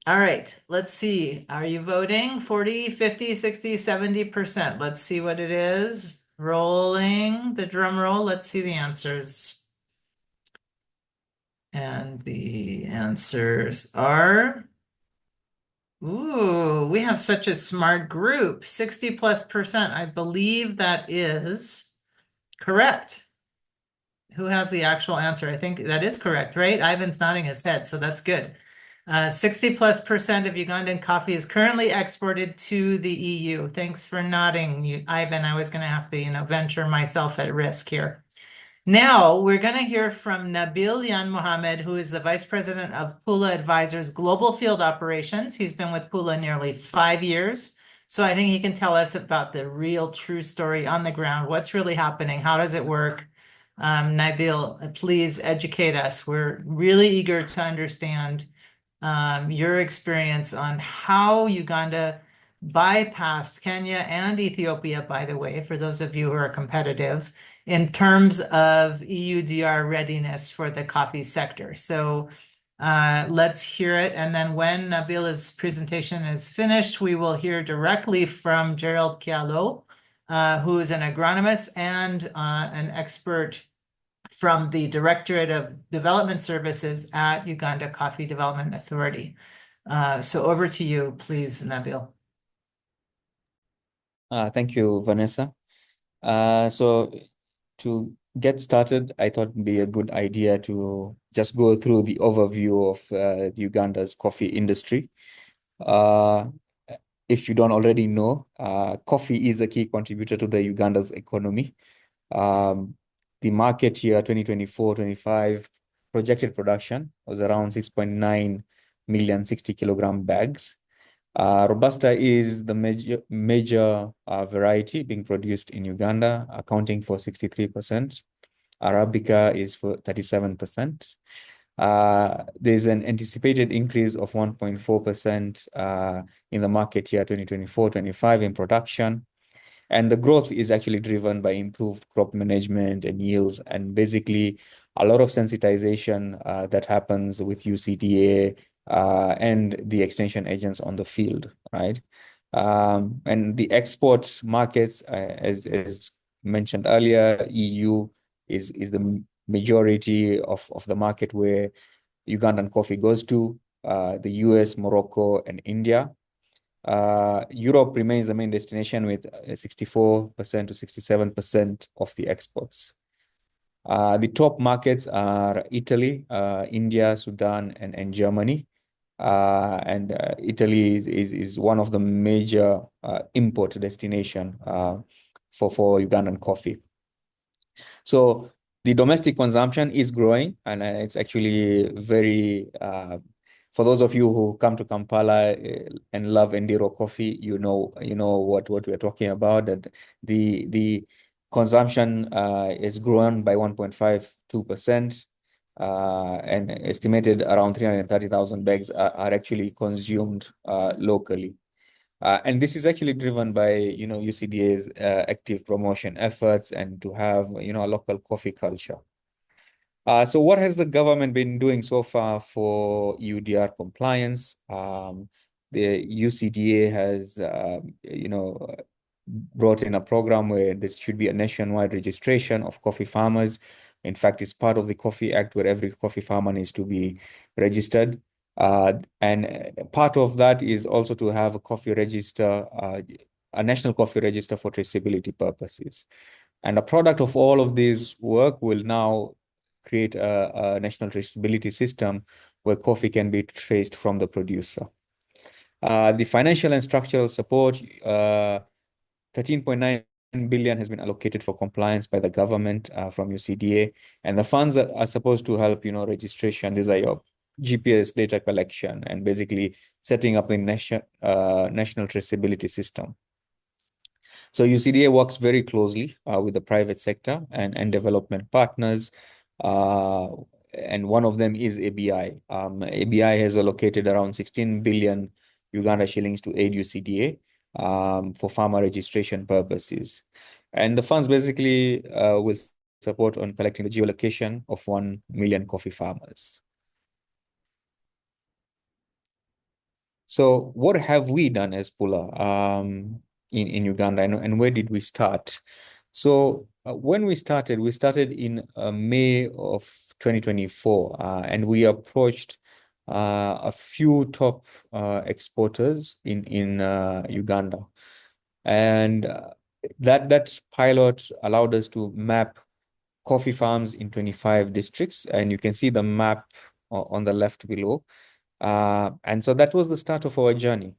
Speaker 1: All right, let's see. Are you voting? 40, 50, 60, 70%. Let's see what it is. Rolling the drum roll. Let's see the answers. And the answers are, ooh, we have such a smart group, 60+%. I believe that is correct. Who has the actual answer? I think that is correct, right? Ivan's nodding his head, so that's good. 60+% of Ugandan coffee is currently exported to the EU. Thanks for nodding, Ivan. I was going to have to, venture myself at risk here. Now we're going to hear from Nabil Yan Mohammed, who is the Vice President of Pula Advisors Global Field Operations. He's been with Pula nearly 5 years. So I think he can tell us about the real true story on the ground. What's really happening? How does it work? Nabil, please educate us. We're really eager to understand your experience on how Uganda bypassed Kenya and Ethiopia, by the way, for those of you who are competitive, in terms of EUDR readiness for the coffee sector. So let's hear it. And then when Nabil's presentation is finished, we will hear directly from Gerald Kialo, who is an agronomist and an expert from the Directorate of Development Services at Uganda Coffee Development Authority. So over to you, please, Nabil.
Speaker 8: Thank you, Vanessa. So to get started, I thought it'd be a good idea to just go through the overview of Uganda's coffee industry. If you don't already know, coffee is a key contributor to the Uganda's economy. The market year 2024-25 projected production was around 6.9 million 60-kilogram bags. Robusta is the major variety being produced in Uganda, accounting for 63%. Arabica is for 37%. There's an anticipated increase of 1.4% in the market year 2024-25 in production. And the growth is actually driven by improved crop management and yields, and basically a lot of sensitization that happens with UCDA and the extension agents on the field, right? And the export markets, as mentioned earlier, EU is the majority of the market where Ugandan coffee goes to, the US, Morocco, and India. Europe remains the main destination with 64% to 67% of the exports. The top markets are Italy, India, Sudan, and Germany. And Italy is one of the major import destination for Ugandan coffee. So the domestic consumption is growing, and it's actually very for those of you who come to Kampala and love Endiro coffee, you know what we're talking about. That the consumption is grown by 1.52%, and estimated around 330,000 bags are actually consumed locally. And this is actually driven by UCDA's active promotion efforts and to have a local coffee culture. So what has the government been doing so far for EUDR compliance? The UCDA has, brought in a program where this should be a nationwide registration of coffee farmers. In fact, it's part of the Coffee Act where every coffee farmer needs to be registered. And part of that is also to have a coffee register, a national coffee register for traceability purposes. And a product of all of this work will now create a national traceability system where coffee can be traced from the producer. The financial and structural support, 13.9 billion has been allocated for compliance by the government from UCDA, and the funds are supposed to help, registration. These are your GPS data collection and basically setting up the national traceability system. So UCDA works very closely with the private sector and development partners. And one of them is ABI. ABI has allocated around 16 billion Uganda shillings to aid UCDA for farmer registration purposes. And the funds basically will support on collecting the geolocation of 1 million coffee farmers. So what have we done as Pula in Uganda, and where did we start? So when we started in May of 2024, and we approached a few top exporters in Uganda. And that pilot allowed us to map coffee farms in 25 districts, and you can see the map on the left below. And so that was the start of our journey.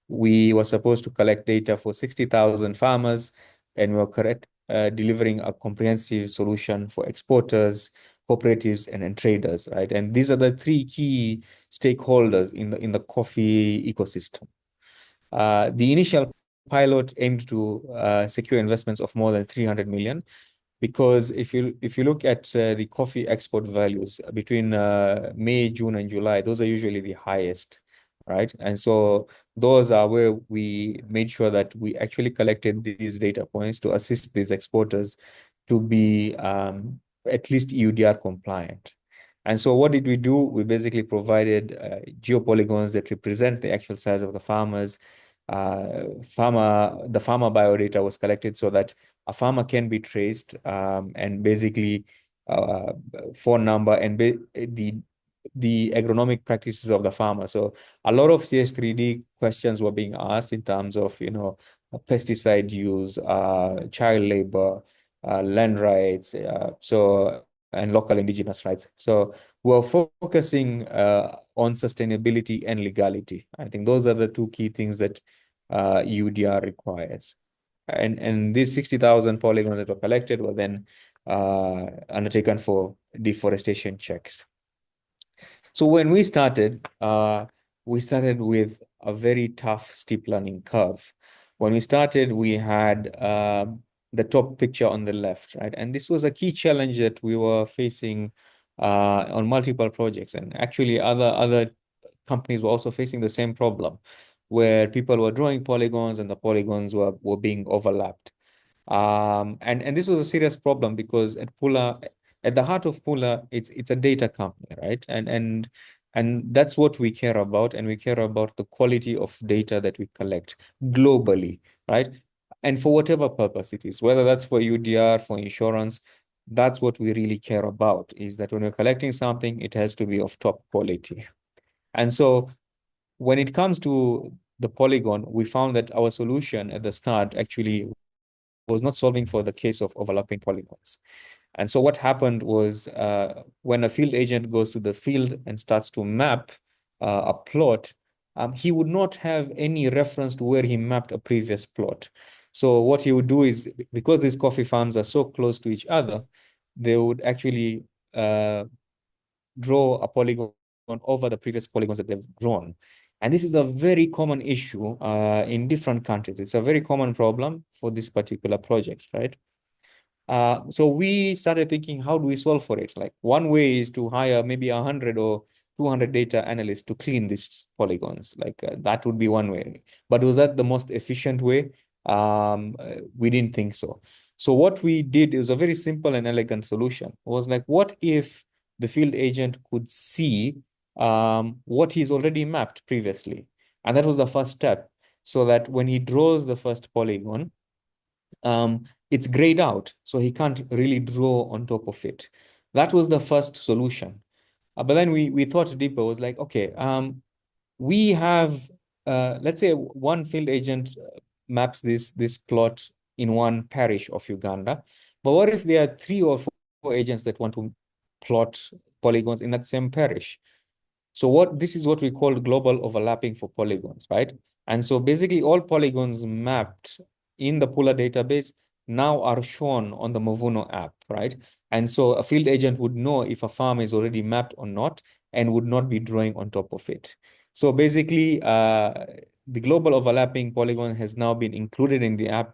Speaker 8: We were supposed to collect data for 60,000 farmers, and we were delivering a comprehensive solution for exporters, cooperatives, and traders, right? And these are the three key stakeholders in the coffee ecosystem. The initial pilot aimed to secure investments of more than 300 million. Because if you look at the coffee export values between May, June, and July, those are usually the highest, right? And so those are where we made sure that we actually collected these data points to assist these exporters to be at least EUDR compliant. And so what did we do? We basically provided geopolygons that represent the actual size of the farmers. The farmer biodata was collected so that a farmer can be traced, and basically phone number and the agronomic practices of the farmer. So a lot of CS3D questions were being asked in terms of pesticide use, child labor, land rights, and local indigenous rights. So we're focusing on sustainability and legality. I think those are the two key things that EUDR requires. And these 60,000 polygons that were collected were then undertaken for deforestation checks. So when we started with a very tough steep learning curve. When we started, we had the top picture on the left, right? And this was a key challenge that we were facing on multiple projects. And actually other companies were also facing the same problem, where people were drawing polygons and the polygons were being overlapped. And this was a serious problem because at the heart of Pula, it's a data company, right? And that's what we care about, and we care about the quality of data that we collect globally, right? And for whatever purpose it is, whether that's for UDR, for insurance, that's what we really care about, is that when we're collecting something, it has to be of top quality. And so when it comes to the polygon, we found that our solution at the start actually was not solving for the case of overlapping polygons. And so what happened was when a field agent goes to the field and starts to map a plot, he would not have any reference to where he mapped a previous plot. So what he would do is, because these coffee farms are so close to each other, they would actually draw a polygon over the previous polygons that they've drawn. And this is a very common issue in different countries. It's a very common problem for these particular projects, right? So we started thinking, how do we solve for it? Like, one way is to hire maybe 100 or 200 data analysts to clean these polygons. Like that would be one way. But was that the most efficient way? We didn't think so. So what we did is a very simple and elegant solution. It was like, what if the field agent could see what he's already mapped previously? And that was the first step, so that when he draws the first polygon, it's grayed out, so he can't really draw on top of it. That was the first solution. But then we thought deeper. It was like, okay, we have, let's say one field agent maps this plot in one parish of Uganda. But what if there are 3 or 4 agents that want to plot polygons in that same parish? So this is what we call global overlapping for polygons, right? And so basically all polygons mapped in the Pula database now are shown on the Mavuno app, right? And so a field agent would know if a farm is already mapped or not and would not be drawing on top of it. So basically, the global overlapping polygon has now been included in the app,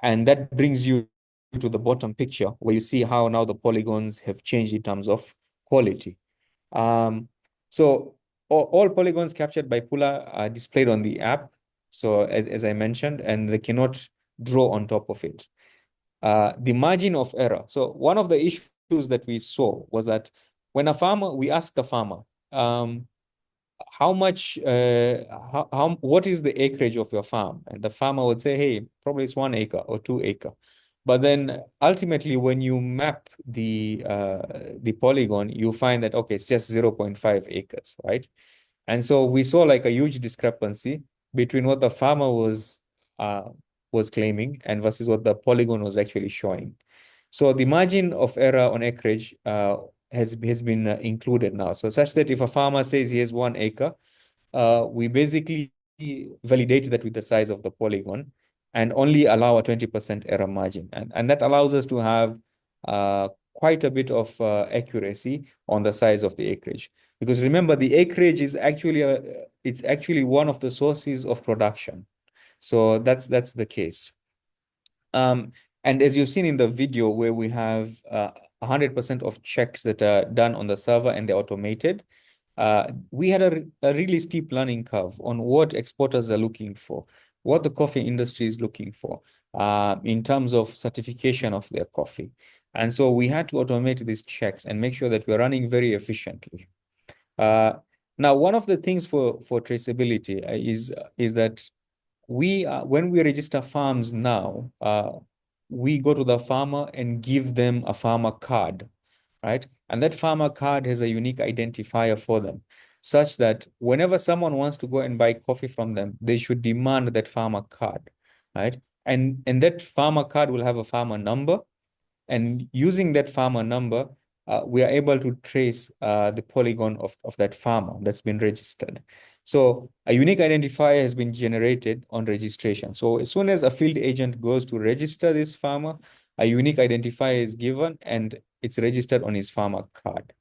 Speaker 8: and that brings you to the bottom picture where you see how now the polygons have changed in terms of quality. So all polygons captured by Pula are displayed on the app. So as I mentioned, and they cannot draw on top of it. The margin of error. So one of the issues that we saw was that when we asked the farmer, how much, what is the acreage of your farm? And the farmer would say, hey, probably it's 1 acre or 2 acre. But then ultimately, when you map the polygon, you find that, okay, it's just 0.5 acres, right? And so we saw like a huge discrepancy between what the farmer was claiming and versus what the polygon was actually showing. So the margin of error on acreage has been included now. So such that if a farmer says he has 1 acre, we basically validate that with the size of the polygon and only allow a 20% error margin. And that allows us to have quite a bit of accuracy on the size of the acreage. Because remember, the acreage is actually it's actually one of the sources of production. So that's the case. And as you've seen in the video where we have 100% of checks that are done on the server and they're automated, we had a really steep learning curve on what exporters are looking for, what the coffee industry is looking for in terms of certification of their coffee. And so we had to automate these checks and make sure that we're running very efficiently. Now, one of the things for traceability is that when we register farms now, we go to the farmer and give them a farmer card, right? And that farmer card has a unique identifier for them, such that whenever someone wants to go and buy coffee from them, they should demand that farmer card, right? And that farmer card will have a farmer number, and using that farmer number, we are able to trace the polygon of that farmer that's been registered. So a unique identifier has been generated on registration. So as soon as a field agent goes to register this farmer, a unique identifier is given and it's registered on his farmer card.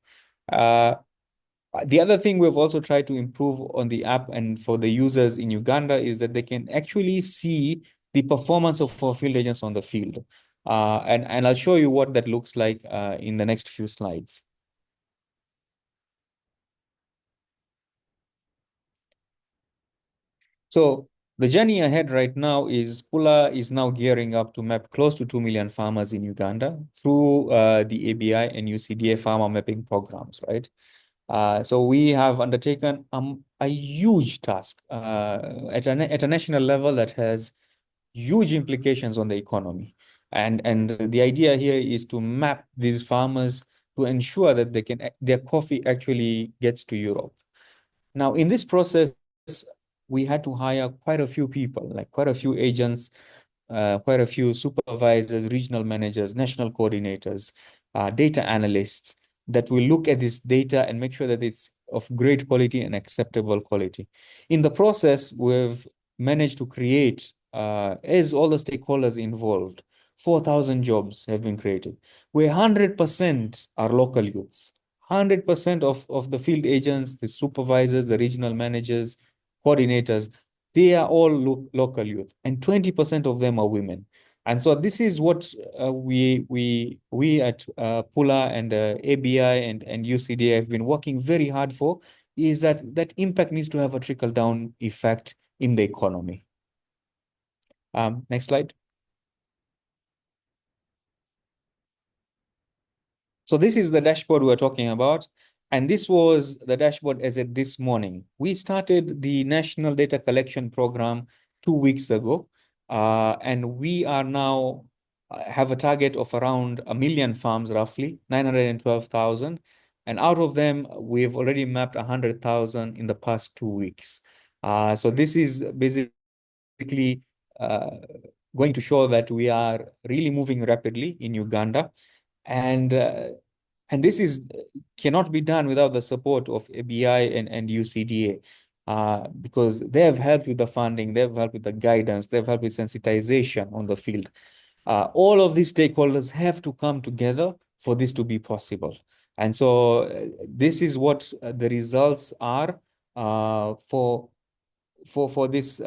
Speaker 8: The other thing we've also tried to improve on the app and for the users in Uganda is that they can actually see the performance of our field agents on the field. And I'll show you what that looks like in the next few slides. So the journey ahead right now is Pula is now gearing up to map close to 2 million farmers in Uganda through the ABI and UCDA farmer mapping programs, right? So we have undertaken a huge task at a national level that has huge implications on the economy. And the idea here is to map these farmers to ensure that their coffee actually gets to Europe. Now, in this process, we had to hire quite a few people, like quite a few agents, quite a few supervisors, regional managers, national coordinators, data analysts that will look at this data and make sure that it's of great quality and acceptable quality. In the process, we've managed to create, as all the stakeholders involved, 4,000 jobs have been created, where 100% are local youths. 100% of the field agents, the supervisors, the regional managers, coordinators, they are all local youth, and 20% of them are women. And so this is what we at Pula and ABI and UCDA have been working very hard for, is that impact needs to have a trickle-down effect in the economy. Next slide. So this is the dashboard we're talking about. And this was the dashboard as at this morning. We started the National Data Collection Program 2 weeks ago. And we are now have a target of around 1 million farms, roughly 912,000. And out of them, we've already mapped 100,000 in the past 2 weeks. So this is basically going to show that we are really moving rapidly in Uganda. And this cannot be done without the support of ABI and UCDA. because they have helped with the funding, they've helped with the guidance, they've helped with sensitization on the field. All of these stakeholders have to come together for this to be possible. And so this is what the results are for this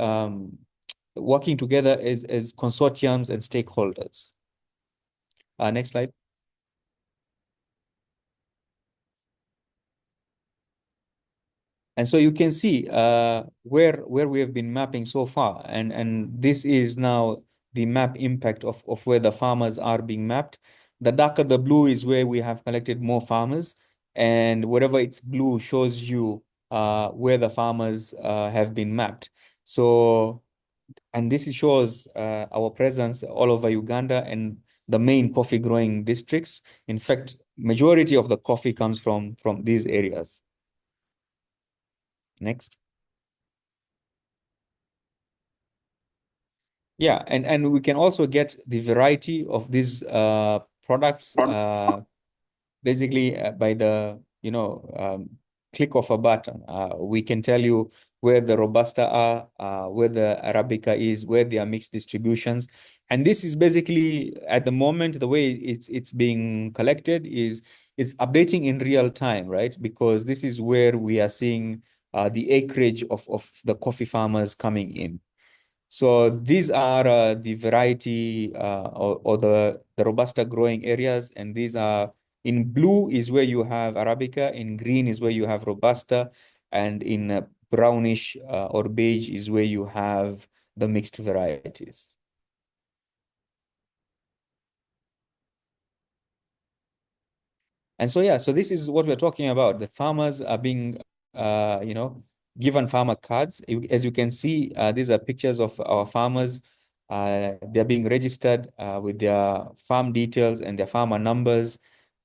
Speaker 8: working together as consortiums and stakeholders. Next slide. And so you can see where we have been mapping so far. And this is now the map impact of where the farmers are being mapped. The darker the blue is where we have collected more farmers. And wherever it's blue shows you where the farmers have been mapped. So, and this shows our presence all over Uganda and the main coffee growing districts. In fact, majority of the coffee comes from these areas. Next. Yeah, and we can also get the variety of these products basically by the click of a button. We can tell you where the Robusta are, where the Arabica is, where there are mixed distributions. And this is basically, at the moment, the way it's being collected is it's updating in real time, right? Because this is where we are seeing the acreage of the coffee farmers coming in. So these are the variety or the Robusta growing areas. And these are, in blue is where you have Arabica, in green is where you have Robusta, and in brownish or beige is where you have the mixed varieties. And so, yeah, so this is what we're talking about. The farmers are being, given farmer cards. As you can see, these are pictures of our farmers. They're being registered with their farm details and their farmer numbers.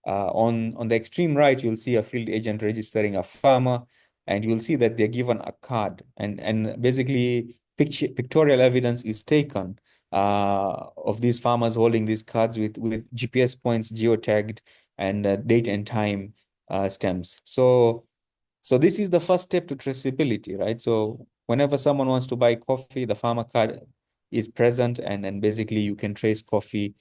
Speaker 8: On the extreme right, you'll see a field agent registering a farmer, and you'll see that they're given a card. And basically, pictorial evidence is taken of these farmers holding these cards with GPS points geotagged and date and time stamps. So this is the first step to traceability, right? So whenever someone wants to buy coffee, the farmer card is present, and then basically you can trace coffee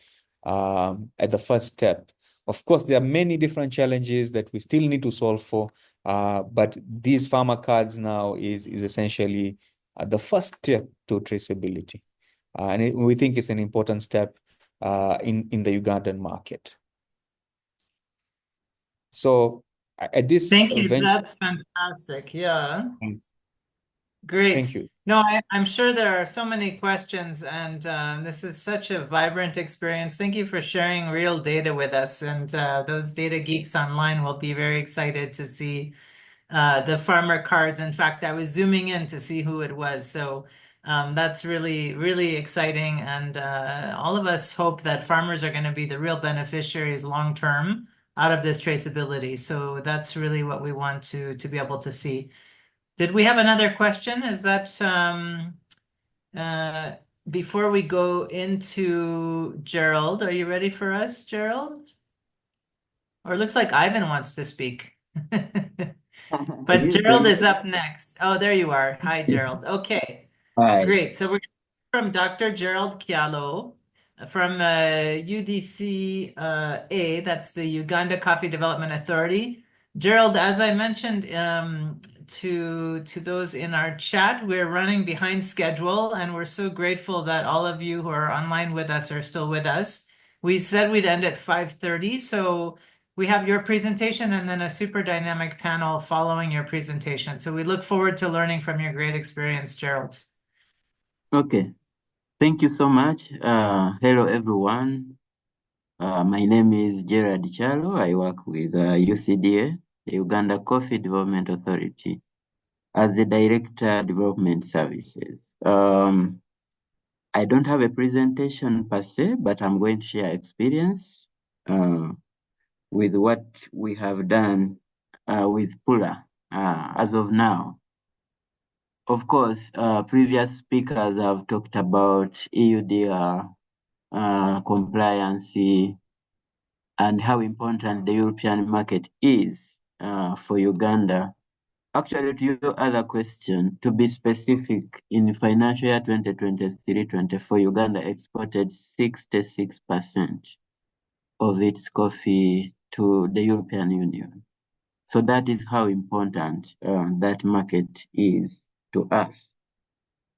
Speaker 8: at the first step. Of course, there are many different challenges that we still need to solve for, but these farmer cards now is essentially the first step to traceability. We think it's an important step in the Ugandan market. So at this
Speaker 1: Thank you.
Speaker 8: event,
Speaker 1: That's fantastic. Yeah. Great.
Speaker 8: Thank you.
Speaker 1: No, I'm sure there are so many questions, and this is such a vibrant experience. Thank you for sharing real data with us, and those data geeks online will be very excited to see the farmer cards. In fact, I was zooming in to see who it was. So that's really, really exciting. And all of us hope that farmers are going to be the real beneficiaries long term out of this traceability. So that's really what we want to be able to see. Did we have another question? Is that before we go into Gerald, are you ready for us, Gerald? Or it looks like Ivan wants to speak. But Gerald is up next. Oh, there you are. Hi, Gerald. Okay,
Speaker 9: Hi.
Speaker 1: great. So we're from Dr. Gerald Kialo from UDC-A, that's the Uganda Coffee Development Authority. Gerald, as I mentioned to those in our chat, we're running behind schedule, and we're so grateful that all of you who are online with us are still with us. We said we'd end at 5:30, so we have your presentation and then a super dynamic panel following your presentation. So we look forward to learning from your great experience, Gerald.
Speaker 9: Okay. Thank you so much. Hello, everyone. My name is Gerard Chalo. I work with UCDA, the Uganda Coffee Development Authority, as the Director Development Services. I don't have a presentation per se, but I'm going to share experience with what we have done with Pula as of now. Of course, previous speakers have talked about EUDR, compliance, and how important the European market is for Uganda Actually, to your other question, to be specific, in financial year 2023-24, Uganda exported 66% of its coffee to the European Union. So that is how important that market is to us.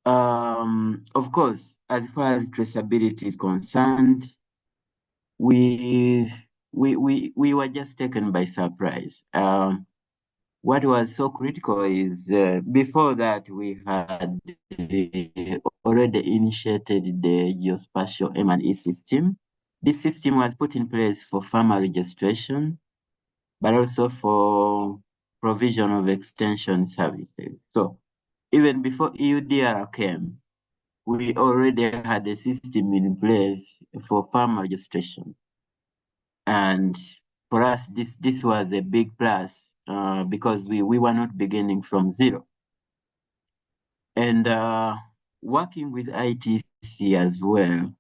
Speaker 9: Of course, as far as traceability is concerned, we were just taken by surprise. What was so critical is before that we had already initiated the geospatial M&E system. This system was put in place for farmer registration, but also for provision of extension services. So even before EUDR came, we already had a system in place for farmer registration. And for us, this was a big plus because we were not beginning from zero. And working with ITC as well,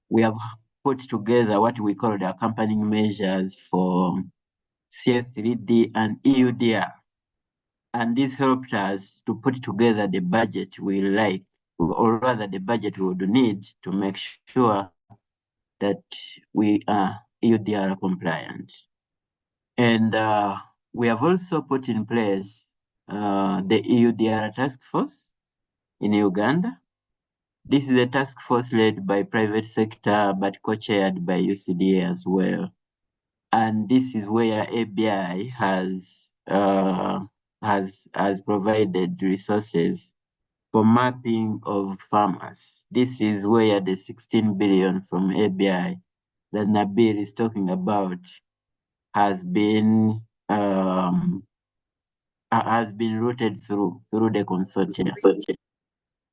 Speaker 9: we have put together what we call the accompanying measures for CF3D and EUDR. And this helped us to put together the budget we like, or rather the budget we would need to make sure that we are EUDR compliant. And we have also put in place the EUDR task force in Uganda. This is a task force led by private sector, but co-chaired by UCDA as well. And this is where ABI has provided resources for mapping of farmers. This is where the 16 billion from ABI that Nabil is talking about has been routed through the consortium.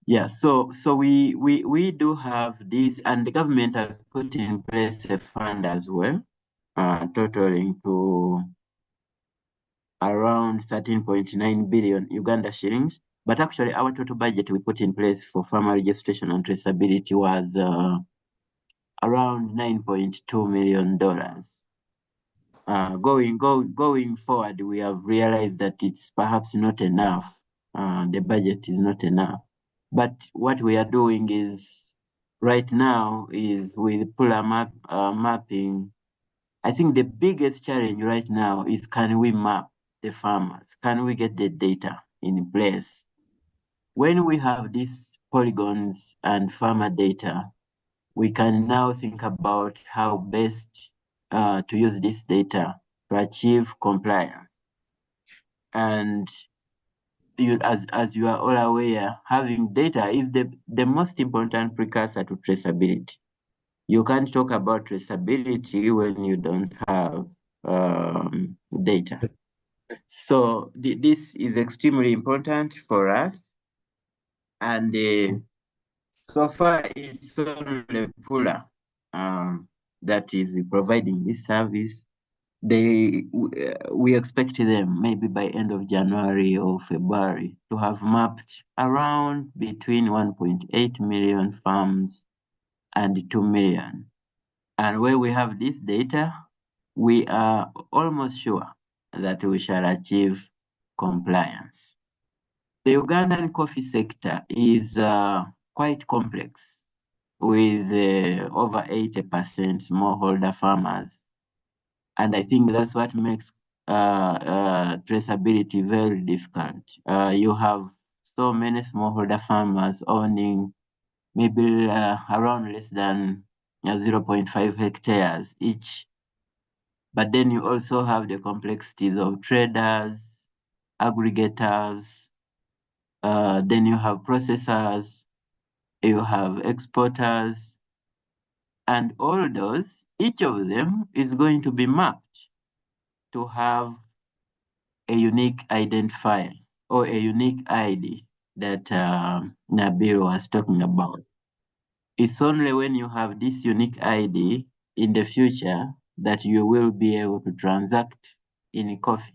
Speaker 9: Yeah, so we do have this, and the government has put in place a fund as well, totaling to around 13.9 billion Uganda shillings. But actually, our total budget we put in place for farmer registration and traceability was around $9.2 million. Going forward, we have realized that it's perhaps not enough. The budget is not enough. But what we are doing is right now is with Pula mapping. I think the biggest challenge right now is, can we map the farmers? Can we get the data in place? When we have these polygons and farmer data, we can now think about how best to use this data to achieve compliance. And as you are all aware, having data is the most important precursor to traceability. You can't talk about traceability when you don't have data. So this is extremely important for us. And so far, it's only Pula that is providing this service. We expect them maybe by end of January or February to have mapped around between 1.8 million farms and 2 million. And when we have this data, we are almost sure that we shall achieve compliance. The Ugandan coffee sector is quite complex, with over 80% smallholder farmers. And I think that's what makes traceability very difficult. You have so many smallholder farmers owning maybe around less than 0.5 hectares each. But then you also have the complexities of traders, aggregators, then you have processors, you have exporters, and all those, each of them is going to be mapped to have a unique identifier or a unique ID that Nabil was talking about. It's only when you have this unique ID in the future that you will be able to transact in coffee.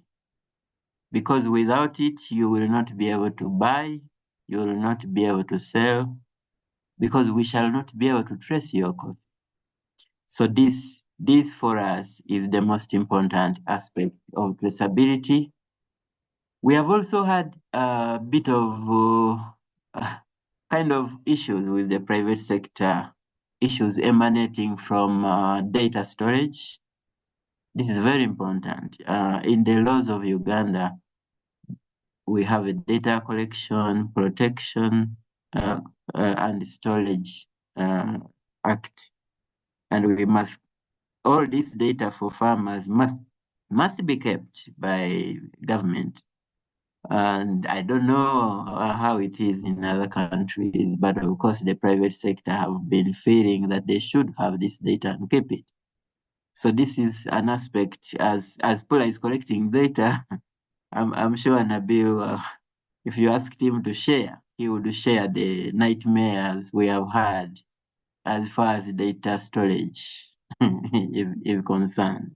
Speaker 9: Because without it, you will not be able to buy, you will not be able to sell, because we shall not be able to trace your coffee. So this for us is the most important aspect of traceability. We have also had a bit of kind of issues with the private sector, issues emanating from data storage. This is very important. In the laws of Uganda, we have a data collection, protection, and storage act. And we must, all this data for farmers must be kept by government. And I don't know how it is in other countries, but of course the private sector have been feeling that they should have this data and keep it. So this is an aspect as Pula is collecting data. I'm sure Nabil, if you asked him to share, he would share the nightmares we have had as far as data storage is concerned.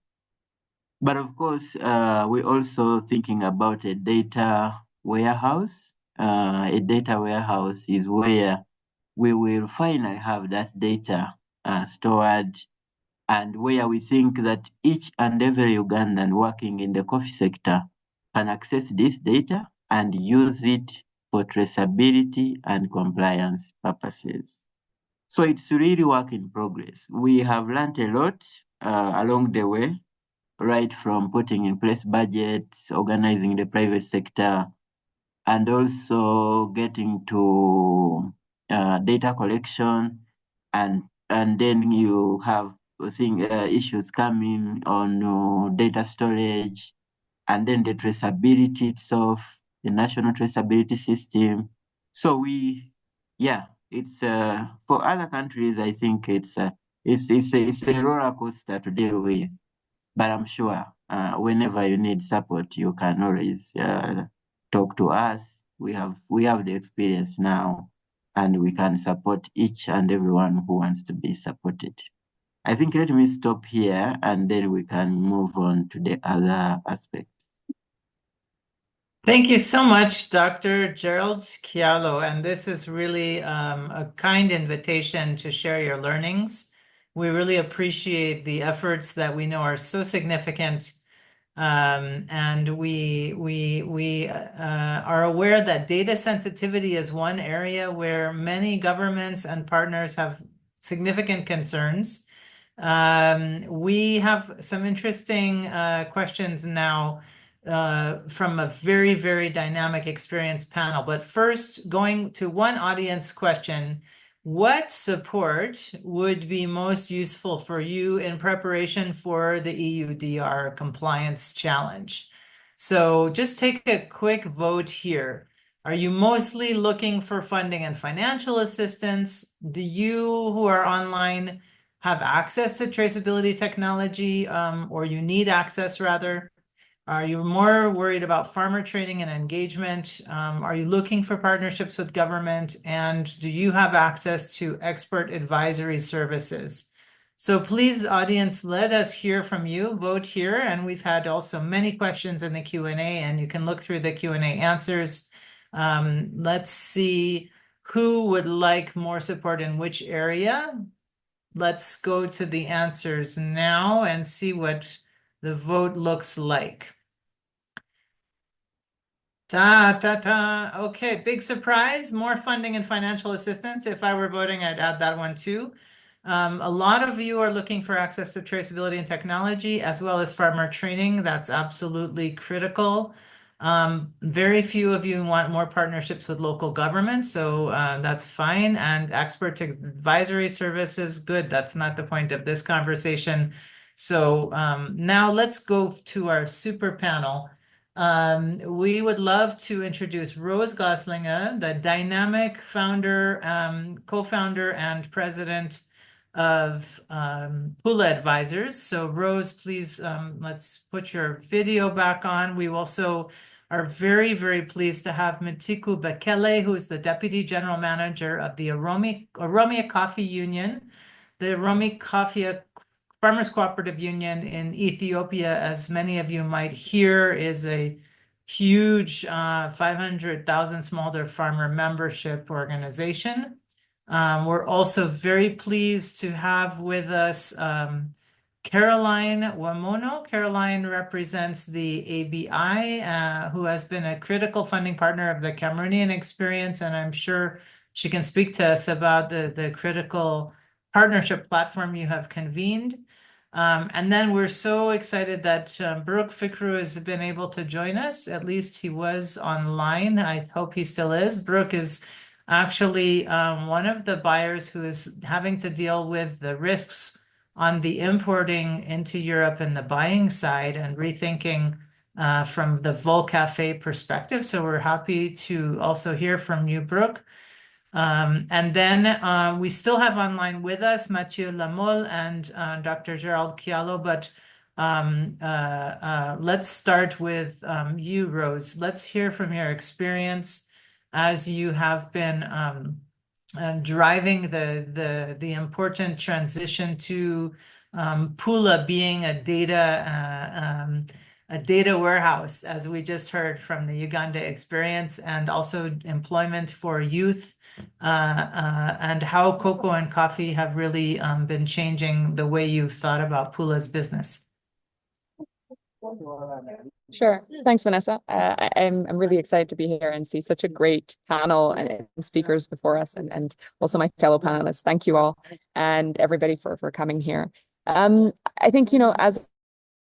Speaker 9: But of course, we're also thinking about a data warehouse. A data warehouse is where we will finally have that data stored, and where we think that each and every Ugandan working in the coffee sector can access this data and use it for traceability and compliance purposes. So it's really work in progress. We have learned a lot along the way, right from putting in place budgets, organizing the private sector, and also getting to data collection, and then you have issues coming on data storage, and then the traceability itself, the national traceability system. So it's for other countries, I think it's a roller coaster to deal with. But I'm sure whenever you need support, you can always talk to us. We have the experience now, and we can support each and everyone who wants to be supported. I think let me stop here, and then we can move on to the other aspects.
Speaker 1: Thank you so much, Dr. Gerald Kialo. And this is really a kind invitation to share your learnings. We really appreciate the efforts that we know are so significant. And we are aware that data sensitivity is one area where many governments and partners have significant concerns. We have some interesting questions now from a very, very dynamic experienced panel. But first, going to one audience question, what support would be most useful for you in preparation for the EUDR compliance challenge? So just take a quick vote here. Are you mostly looking for funding and financial assistance? Do you who are online have access to traceability technology, or you need access rather? Are you more worried about farmer training and engagement? Are you looking for partnerships with government? And do you have access to expert advisory services? So please, audience, let us hear from you. Vote here. And we've had also many questions in the Q&A, and you can look through the Q&A answers. Let's see who would like more support in which area. Let's go to the answers now and see what the vote looks like. Okay, big surprise, more funding and financial assistance. If I were voting, I'd add that one too. A lot of you are looking for access to traceability and technology, as well as farmer training. That's absolutely critical. Very few of you want more partnerships with local government, so that's fine. And expert advisory services, good. That's not the point of this conversation. So now let's go to our super panel. We would love to introduce Rose Goslinger, the dynamic founder, co-founder and president of Pula Advisors. So Rose, please, let's put your video back on. We also are very, very pleased to have Mitiku Bekele, who is the Deputy General Manager of the Oromia Coffee Union. The Oromia Coffee Farmers Cooperative Union in Ethiopia, as many of you might hear, is a huge 500,000 smallholder farmer membership organization. We're also very pleased to have with us Caroline Wamono. Caroline represents the ABI, who has been a critical funding partner of the Cameroonian experience, and I'm sure she can speak to us about the critical partnership platform you have convened. And then we're so excited that Baruch Fikru has been able to join us. At least he was online. I hope he still is. Baruch is actually one of the buyers who is having to deal with the risks on the importing into Europe and the buying side and rethinking from the Volcafe perspective. So we're happy to also hear from you, Baruch. And then we still have online with us Mathieu Lamole and Dr. Gerald Chialo, but let's start with you, Rose. Let's hear from your experience as you have been driving the important transition to Pula being a data warehouse, as we just heard from the Uganda experience, and also employment for youth, and how cocoa and coffee have really been changing the way you've thought about Pula's business.
Speaker 10: Sure. Thanks, Vanessa. I'm really excited to be here and see such a great panel and speakers before us, and also my fellow panelists. Thank you all and everybody for coming here. I think, as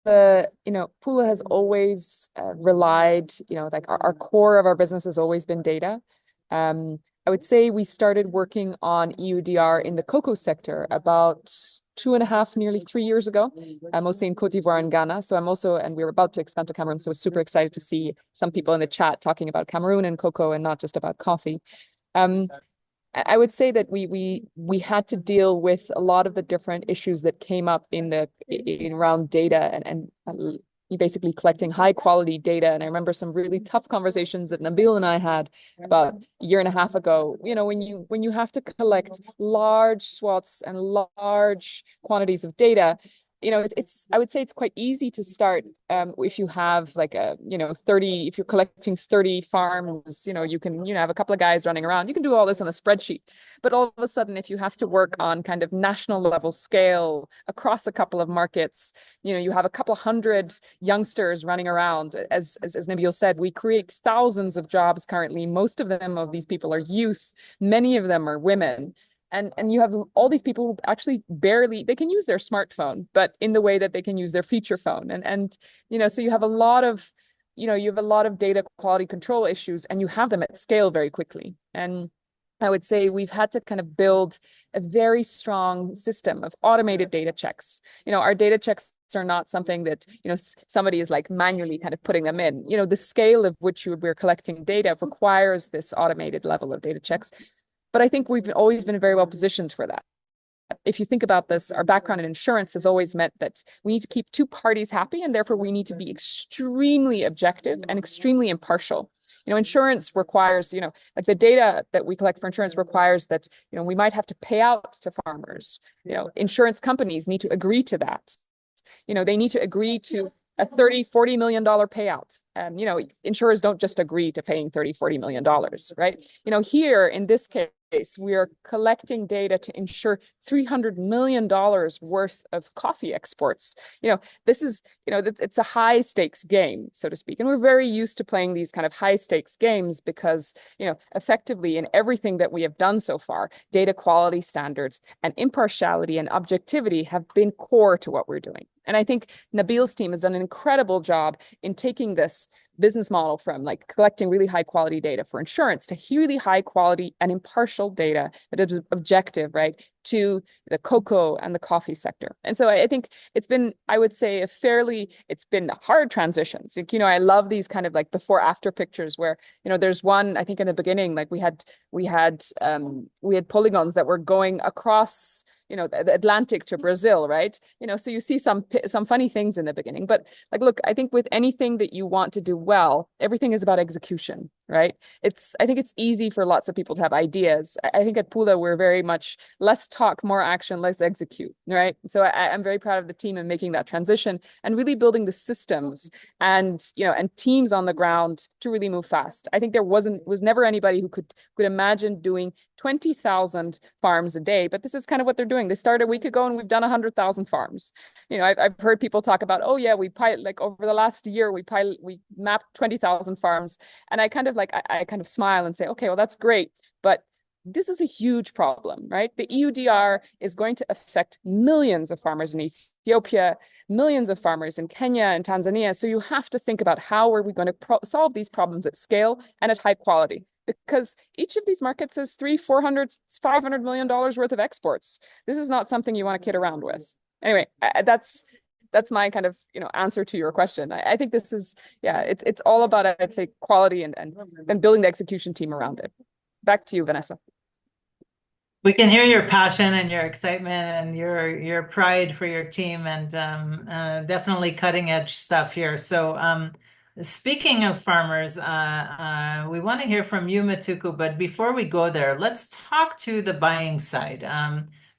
Speaker 10: Pula has always relied, like our core of our business has always been data. I would say we started working on EUDR in the cocoa sector about 2.5, nearly 3 years ago, mostly in Cote d'Ivoire and Ghana. So and we were about to expand to Cameroon. So I was super excited to see some people in the chat talking about Cameroon and cocoa and not just about coffee. I would say that we had to deal with a lot of the different issues that came up around data and basically collecting high quality data. And I remember some really tough conversations that Nabil and I had about 1.5 years ago. When you have to collect large swaths and large quantities of data, I would say it's quite easy to start if you have like 30, if you're collecting 30 farms, you can, have a couple of guys running around. You can do all this on a spreadsheet. But all of a sudden, if you have to work on kind of national level scale across a couple of markets, you have a couple hundred youngsters running around. As Nabil said, we create thousands of jobs currently. Most of these people are youth. Many of them are women. And you have all these people who actually they can use their smartphone, but in the way that they can use their feature phone. And so you have a lot of, data quality control issues, and you have them at scale very quickly. And I would say we've had to kind of build a very strong system of automated data checks. Our data checks are not something that, somebody is like manually kind of putting them in. The scale of which we're collecting data requires this automated level of data checks. But I think we've always been very well positioned for that. If you think about this, our background in insurance has always meant that we need to keep two parties happy, and therefore we need to be extremely objective and extremely impartial. Insurance requires, like the data that we collect for insurance requires that, we might have to pay out to farmers. Insurance companies need to agree to that. They need to agree to a $30-40 million payout. Insurers don't just agree to paying $30-40 million, right? Here in this case, we are collecting data to ensure $300 million worth of coffee exports. This is, it's a high stakes game, so to speak. And we're very used to playing these kind of high stakes games because, effectively in everything that we have done so far, data quality standards and impartiality and objectivity have been core to what we're doing. And I think Nabil's team has done an incredible job in taking this business model from like collecting really high quality data for insurance to really high quality and impartial data that is objective, right, to the cocoa and the coffee sector. And so I think it's been, I would say, it's been hard transitions. I love these kind of like before after pictures where, there's one, I think in the beginning, like we had polygons that were going across, the Atlantic to Brazil, right? So you see some funny things in the beginning, but like, look, I think with anything that you want to do well, everything is about execution. right? I think it's easy for lots of people to have ideas. I think at Pula, we're very much less talk, more action, let's execute, right? So I'm very proud of the team in making that transition and really building the systems and, and teams on the ground to really move fast. I think there was never anybody who could imagine doing 20,000 farms a day, but this is kind of what they're doing. They started a week ago and we've done 100,000 farms. I've heard people talk about, oh yeah, we over the last year, we mapped 20,000 farms. And I kind of smile and say, okay, well, that's great. But this is a huge problem, right? The EUDR is going to affect millions of farmers in Ethiopia, millions of farmers in Kenya and Tanzania. So you have to think about how are we going to solve these problems at scale and at high quality, because each of these markets is $300, $400, $500 million worth of exports. This is not something you want to kid around with. Anyway, that's my kind of answer to your question. I think this is it's all about, I'd say, quality and building the execution team around it. Back to you, Vanessa.
Speaker 1: We can hear your passion and your excitement and your pride for your team, and definitely cutting edge stuff here. So speaking of farmers, we want to hear from you, Matuku, but before we go there, let's talk to the buying side.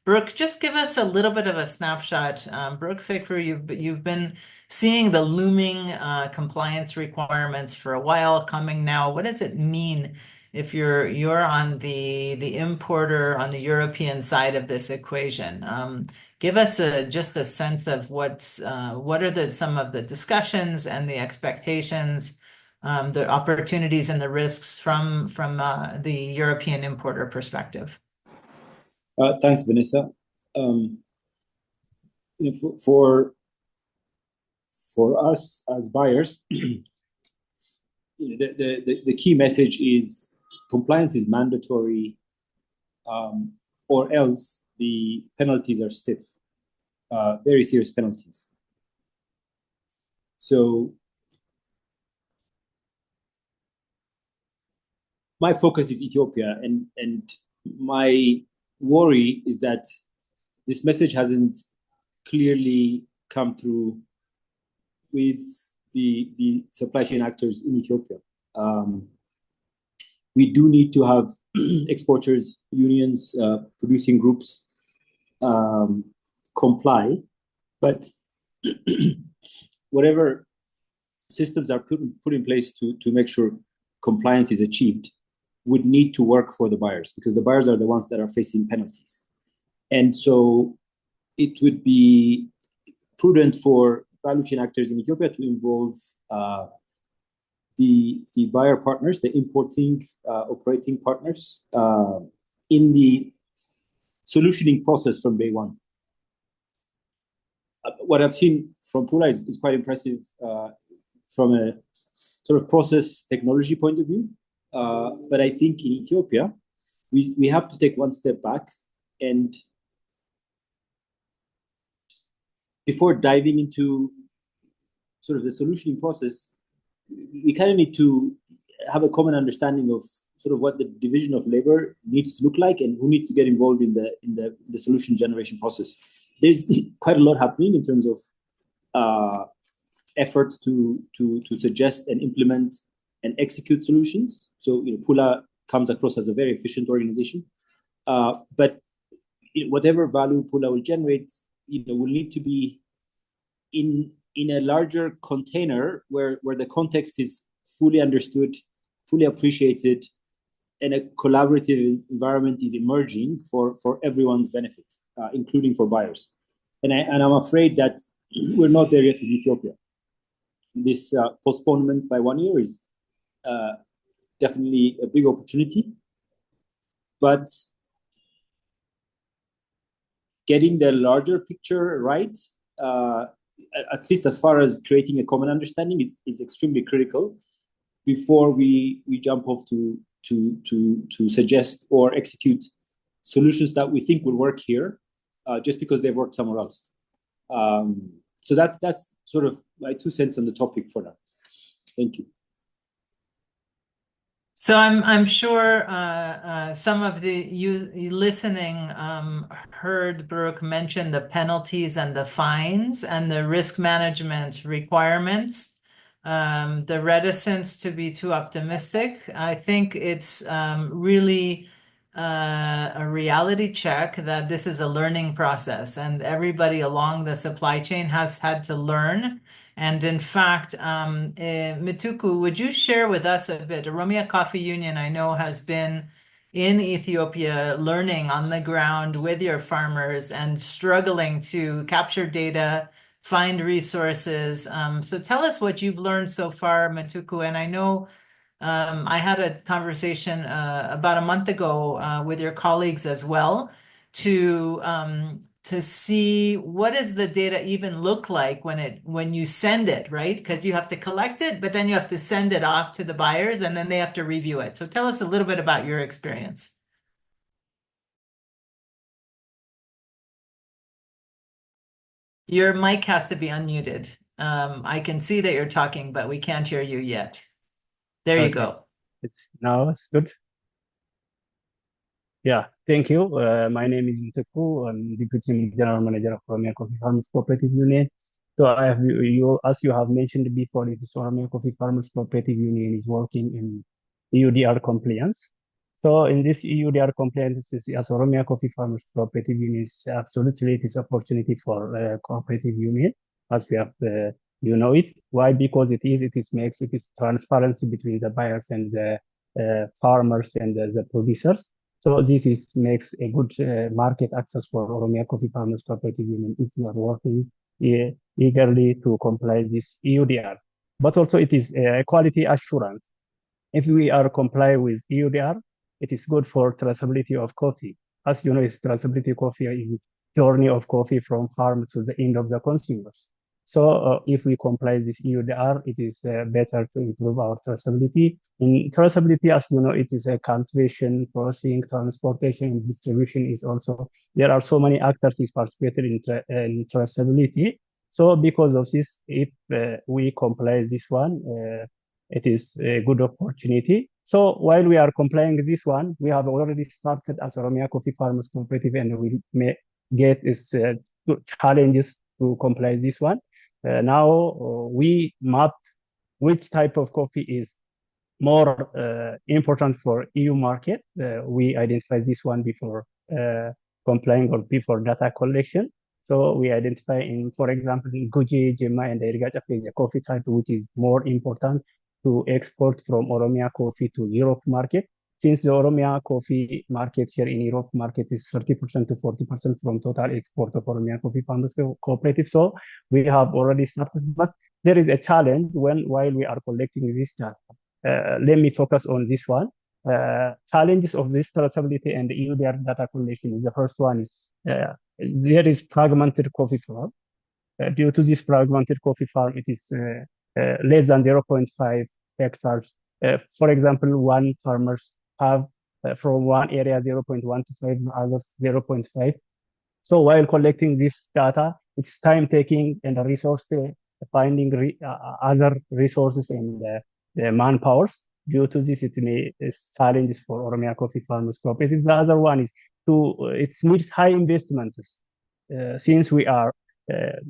Speaker 1: Brooke, just give us a little bit of a snapshot. Brooke Fikru, you've been seeing the looming compliance requirements for a while coming now. What does it mean if you're on the importer on the European side of this equation? Give us just a sense of what are some of the discussions and the expectations, the opportunities and the risks from the European importer perspective.
Speaker 11: Thanks, Vanessa. For us as buyers, the key message is compliance is mandatory, or else the penalties are stiff, very serious penalties. So my focus is Ethiopia, and my worry is that this message hasn't clearly come through with the supply chain actors in Ethiopia. We do need to have exporters, unions, producing groups comply, but whatever systems are put in place to make sure compliance is achieved would need to work for the buyers, because the buyers are the ones that are facing penalties. And so it would be prudent for value chain actors in Ethiopia to involve the buyer partners, the importing, operating partners, in the solutioning process from day one. What I've seen from Pula is quite impressive from a sort of process technology point of view. But I think in Ethiopia, we have to take one step back, and before diving into sort of the solutioning process, we kind of need to have a common understanding of sort of what the division of labor needs to look like and who needs to get involved in the solution generation process. There's quite a lot happening in terms of efforts to suggest and implement and execute solutions. So Pula comes across as a very efficient organization, but whatever value Pula will generate, will need to be in a larger container where the context is fully understood, fully appreciated, and a collaborative environment is emerging for everyone's benefit, including for buyers. And I'm afraid that we're not there yet with Ethiopia. This postponement by 1 year is definitely a big opportunity, but getting the larger picture right, at least as far as creating a common understanding, is extremely critical before we jump off to suggest or execute solutions that we think will work here, just because they've worked somewhere else. So that's sort of my 2 cents on the topic for now. Thank you.
Speaker 1: So I'm sure some of you listening heard Brooke mention the penalties and the fines and the risk management requirements. the reticence to be too optimistic. I think it's really a reality check that this is a learning process, and everybody along the supply chain has had to learn. And in fact, Mituku, would you share with us a bit? Oromia Coffee Union, I know, has been in Ethiopia learning on the ground with your farmers and struggling to capture data, find resources. So tell us what you've learned so far, Matuku. And I know I had a conversation about a month ago with your colleagues as well to see what does the data even look like when you send it, right? Because you have to collect it, but then you have to send it off to the buyers and then they have to review it. So tell us a little bit about your experience. Your mic has to be unmuted. I can see that you're talking, but we can't hear you yet. There you go.
Speaker 12: Now it's good. Yeah, thank you. My name is Mteku. I'm Deputy General Manager of Oromia Coffee Farmers Cooperative Union. So I have as you have mentioned before, it is Oromia Coffee Farmers Cooperative Union is working in EUDR compliance. So in this EUDR compliance, as Oromia Coffee Farmers Cooperative Union is absolutely it is opportunity for cooperative union, as we have you know it. Why? Because it is transparency between the buyers and the farmers and the producers. So this makes a good market access for Oromia Coffee Farmers Cooperative Union if you are working eagerly to comply this EUDR. But also it is a quality assurance. If we are comply with EUDR, it is good for traceability of coffee. As you know, traceability coffee is journey of coffee from farm to the end of the consumers. So if we comply this EUDR, it is better to improve our traceability. In traceability, as you know, it is a cultivation, processing, transportation, and distribution is also, there are so many actors is participated in traceability. So because of this, if we comply this one, it is a good opportunity. So while we are complying with this one, we have already started as Oromia Coffee Farmers Cooperative, and we may get is challenges to comply this one. Now we mapped which type of coffee is more important for EU market. We identify this one before complying or before data collection. So we identify in, for example, in Guji, Jema, and the coffee type, which is more important to export from Oromia coffee to Europe market. Since the Oromia coffee market share in Europe market is 30% to 40% from total export of Oromia Coffee Farmers Cooperative. So we have already started, but there is a challenge while we are collecting this data. Let me focus on this one. Challenges of this traceability and EUDR data collection. The first one is there is fragmented coffee farm. Due to this fragmented coffee farm, it is less than 0.5 hectares. For example, one farmers have from one area 0.1 to 5, others 0.5. So while collecting this data, it's time taking and a resource finding other resources and the manpowers. Due to this, it is challenges for Oromia Coffee Farmers Cooperative. The other one is it needs high investments. Since we are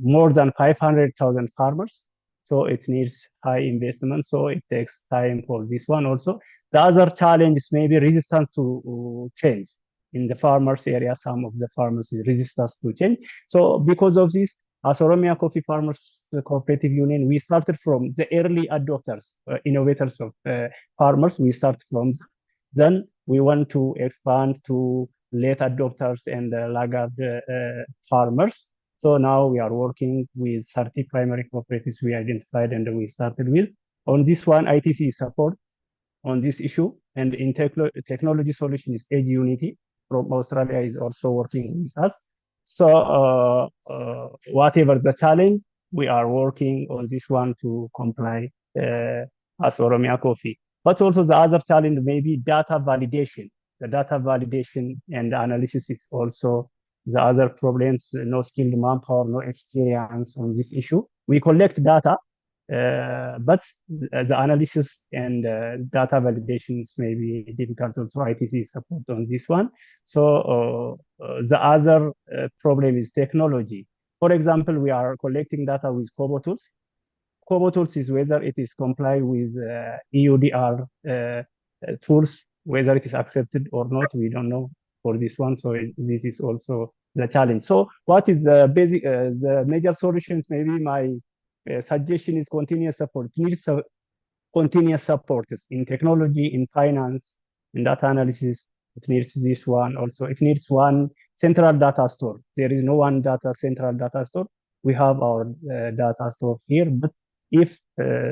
Speaker 12: more than 500,000 farmers, so it needs high investment. So it takes time for this one also. The other challenge is maybe resistance to change. In the farmers area, some of the farmers is resistant to change. So because of this, as Oromia Coffee Farmers Cooperative Union, we started from the early adopters, innovators of farmers. We start from then we want to expand to late adopters and laggard farmers. So now we are working with 30 primary cooperatives we identified and we started with. On this one, ITC support on this issue, and in technology solution is Edge Unity from Australia is also working with us. So whatever the challenge, we are working on this one to comply as Oromia Coffee. But also the other challenge may be data validation. The data validation and analysis is also the other problems, no skilled manpower, no experience on this issue. We collect data, but the analysis and data validations may be difficult to ITC support on this one. So the other problem is technology. For example, we are collecting data with Kobo tools. Kobo tools is whether it is comply with EUDR tools, whether it is accepted or not, we don't know for this one. So this is also the challenge. So what is the basic, the major solutions? Maybe my suggestion is continuous support. It needs continuous support in technology, in finance, in data analysis. It needs this one also. It needs one central data store. There is no one central data store. We have our data store here, but if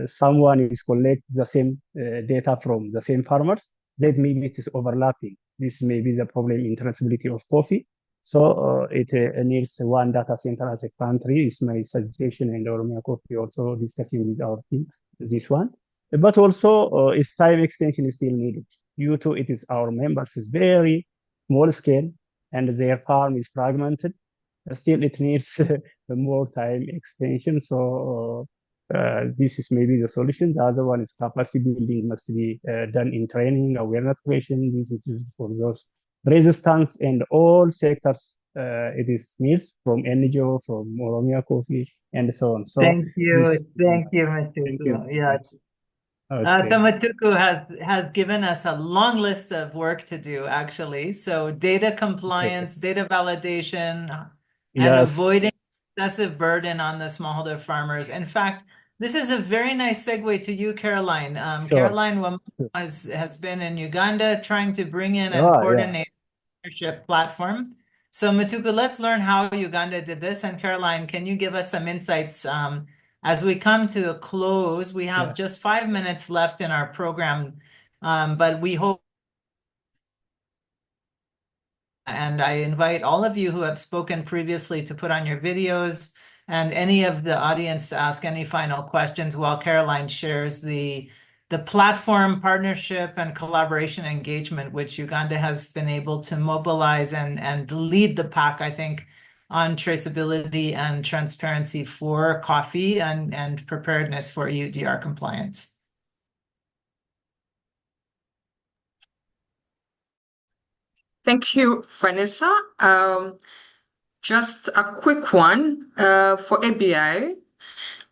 Speaker 12: someone is collect the same data from the same farmers, then maybe it is overlapping. This may be the problem in traceability of coffee. So it needs one data center as a country is my suggestion, and Oromia Coffee also discussing with our team this one. But also its time extension is still needed due to it is our members is very small scale and their farm is fragmented. Still it needs more time extension. So this is maybe the solution. The other one is capacity building must be done in training, awareness creation. This is used for those resistance and all sectors. It is needs from NGO, from Oromia Coffee, and so on. So
Speaker 1: thank you, Matuku.
Speaker 12: Thank you.
Speaker 1: Yeah.
Speaker 12: Okay.
Speaker 1: Matuku has given us a long list of work to do, actually. So data compliance, data validation, and avoiding excessive burden on the smallholder farmers. In fact, this is a very nice segue to you, Caroline. Caroline has been in Uganda trying to bring in and coordinate a partnership platform. So Matuku, let's learn how Uganda did this. And Caroline, can you give us some insights as we come to a close? We have just 5 minutes left in our program, but we hope, and I invite all of you who have spoken previously to put on your videos and any of the audience to ask any final questions while Caroline shares the platform partnership and collaboration engagement, which Uganda has been able to mobilize and lead the pack, I think, on traceability and transparency for coffee and preparedness for EUDR compliance.
Speaker 13: Thank you, Vanessa. Just a quick one for ABI.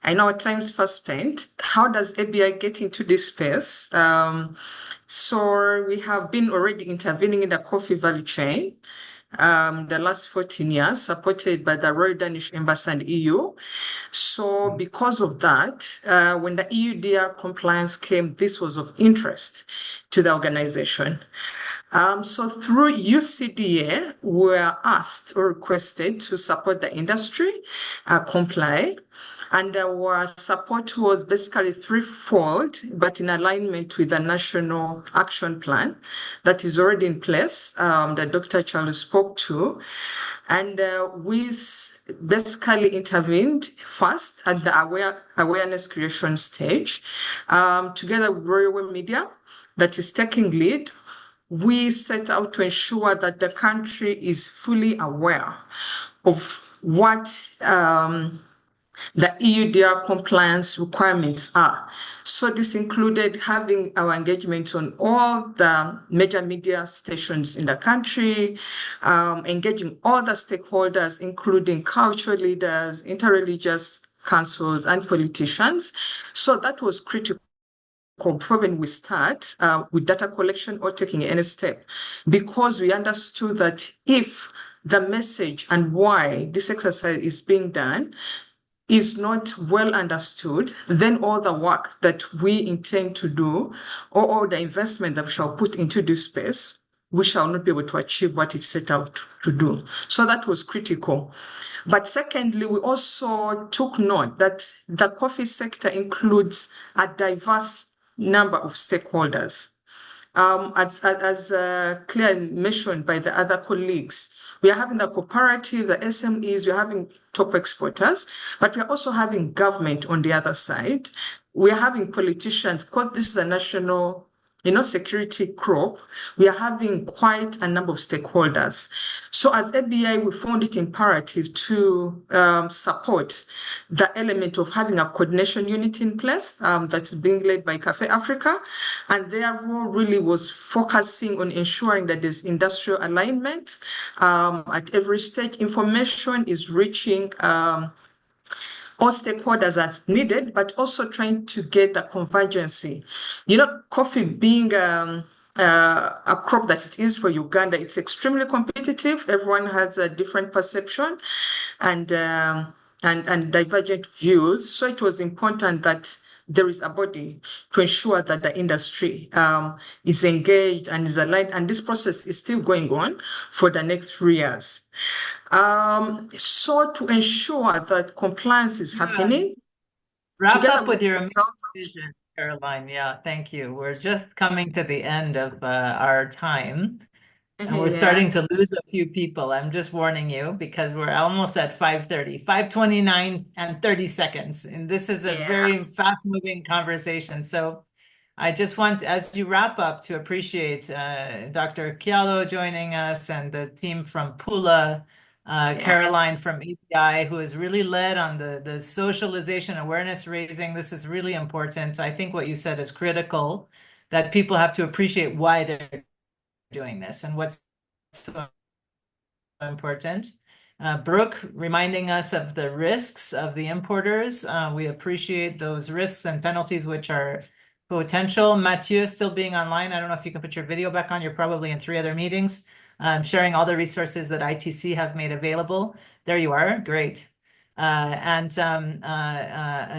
Speaker 13: I know time is fast spent. How does ABI get into this space? So we have been already intervening in the coffee value chain the last 14 years, supported by the Royal Danish Embassy and EU. So because of that, when the EUDR compliance came, this was of interest to the organization. So through UCDA, we were asked or requested to support the industry comply. And our support was basically threefold, but in alignment with the national action plan that is already in place, that Dr. Charles spoke to. And we basically intervened first at the awareness creation stage, together with Royal Media that is taking lead. We set out to ensure that the country is fully aware of what the EUDR compliance requirements are. So this included having our engagements on all the major media stations in the country, engaging all the stakeholders, including cultural leaders, interreligious councils, and politicians. So that was critical before when we start with data collection or taking any step, because we understood that if the message and why this exercise is being done is not well understood, then all the work that we intend to do or all the investment that we shall put into this space, we shall not be able to achieve what it's set out to do. So that was critical. But secondly, we also took note that the coffee sector includes a diverse number of stakeholders. As clearly mentioned by the other colleagues, we are having the cooperative, the SMEs, we're having top exporters, but we're also having government on the other side. We're having politicians, because this is a national security crop, we are having quite a number of stakeholders. So as ABI, we found it imperative to support the element of having a coordination unit in place that's being led by Cafe Africa. And their role really was focusing on ensuring that there's industrial alignment at every stage. Information is reaching all stakeholders as needed, but also trying to get the convergency. Coffee being a crop that it is for Uganda, it's extremely competitive. Everyone has a different perception and divergent views. So it was important that there is a body to ensure that the industry is engaged and is aligned. And this process is still going on for the next 3 years. So to ensure that compliance is happening,
Speaker 1: Wrap
Speaker 13: together
Speaker 1: up with your
Speaker 13: consultants,
Speaker 1: vision, Caroline. Yeah, thank you. We're just coming to the end of our time. And we're starting to lose a few people. I'm just warning you because we're almost at 5:30, 5:29 and 30 seconds. And this is a very fast-moving conversation. So I just want, as you wrap up, to appreciate Dr. Kialo joining us and the team from Pula, Caroline from API, who has really led on the socialization, awareness raising. This is really important. I think what you said is critical, that people have to appreciate why they're doing this and what's so important. Brooke reminding us of the risks of the importers. We appreciate those risks and penalties which are potential. Mathieu still being online. I don't know if you can put your video back on. You're probably in 3 other meetings, sharing all the resources that ITC have made available. There you are. Great. And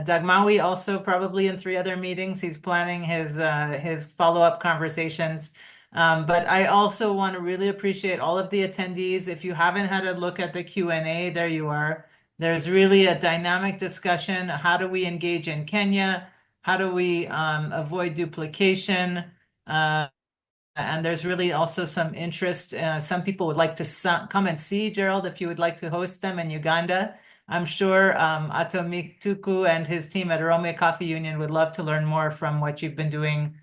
Speaker 1: Dagmawi also probably in 3 other meetings. He's planning his follow-up conversations. But I also want to really appreciate all of the attendees. If you haven't had a look at the Q&A, there you are. There's really a dynamic discussion. How do we engage in Kenya? How do we avoid duplication? And there's really also some interest. Some people would like to come and see, Gerald, if you would like to host them in Uganda. I'm sure Atomik Tuku and his team at Arome Coffee Union would love to learn more from what you've been doing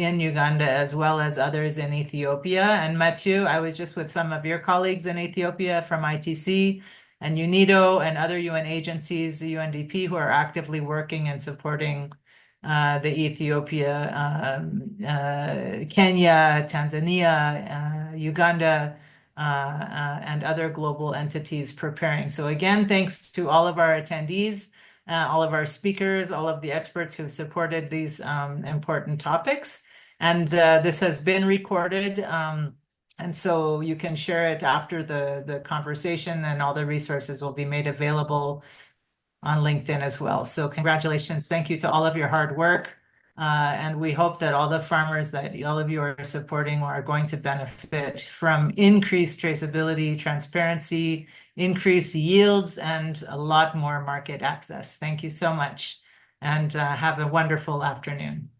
Speaker 1: in Uganda, as well as others in Ethiopia. And Mathieu, I was just with some of your colleagues in Ethiopia from ITC and UNIDO and other UN agencies, the UNDP, who are actively working and supporting the Ethiopia, Kenya, Tanzania, Uganda, and other global entities preparing. So again, thanks to all of our attendees, all of our speakers, all of the experts who supported these important topics. And this has been recorded. And so you can share it after the conversation, and all the resources will be made available on LinkedIn as well. So congratulations. Thank you to all of your hard work. And we hope that all the farmers that all of you are supporting are going to benefit from increased traceability, transparency, increased yields, and a lot more market access. Thank you so much. And have a wonderful afternoon.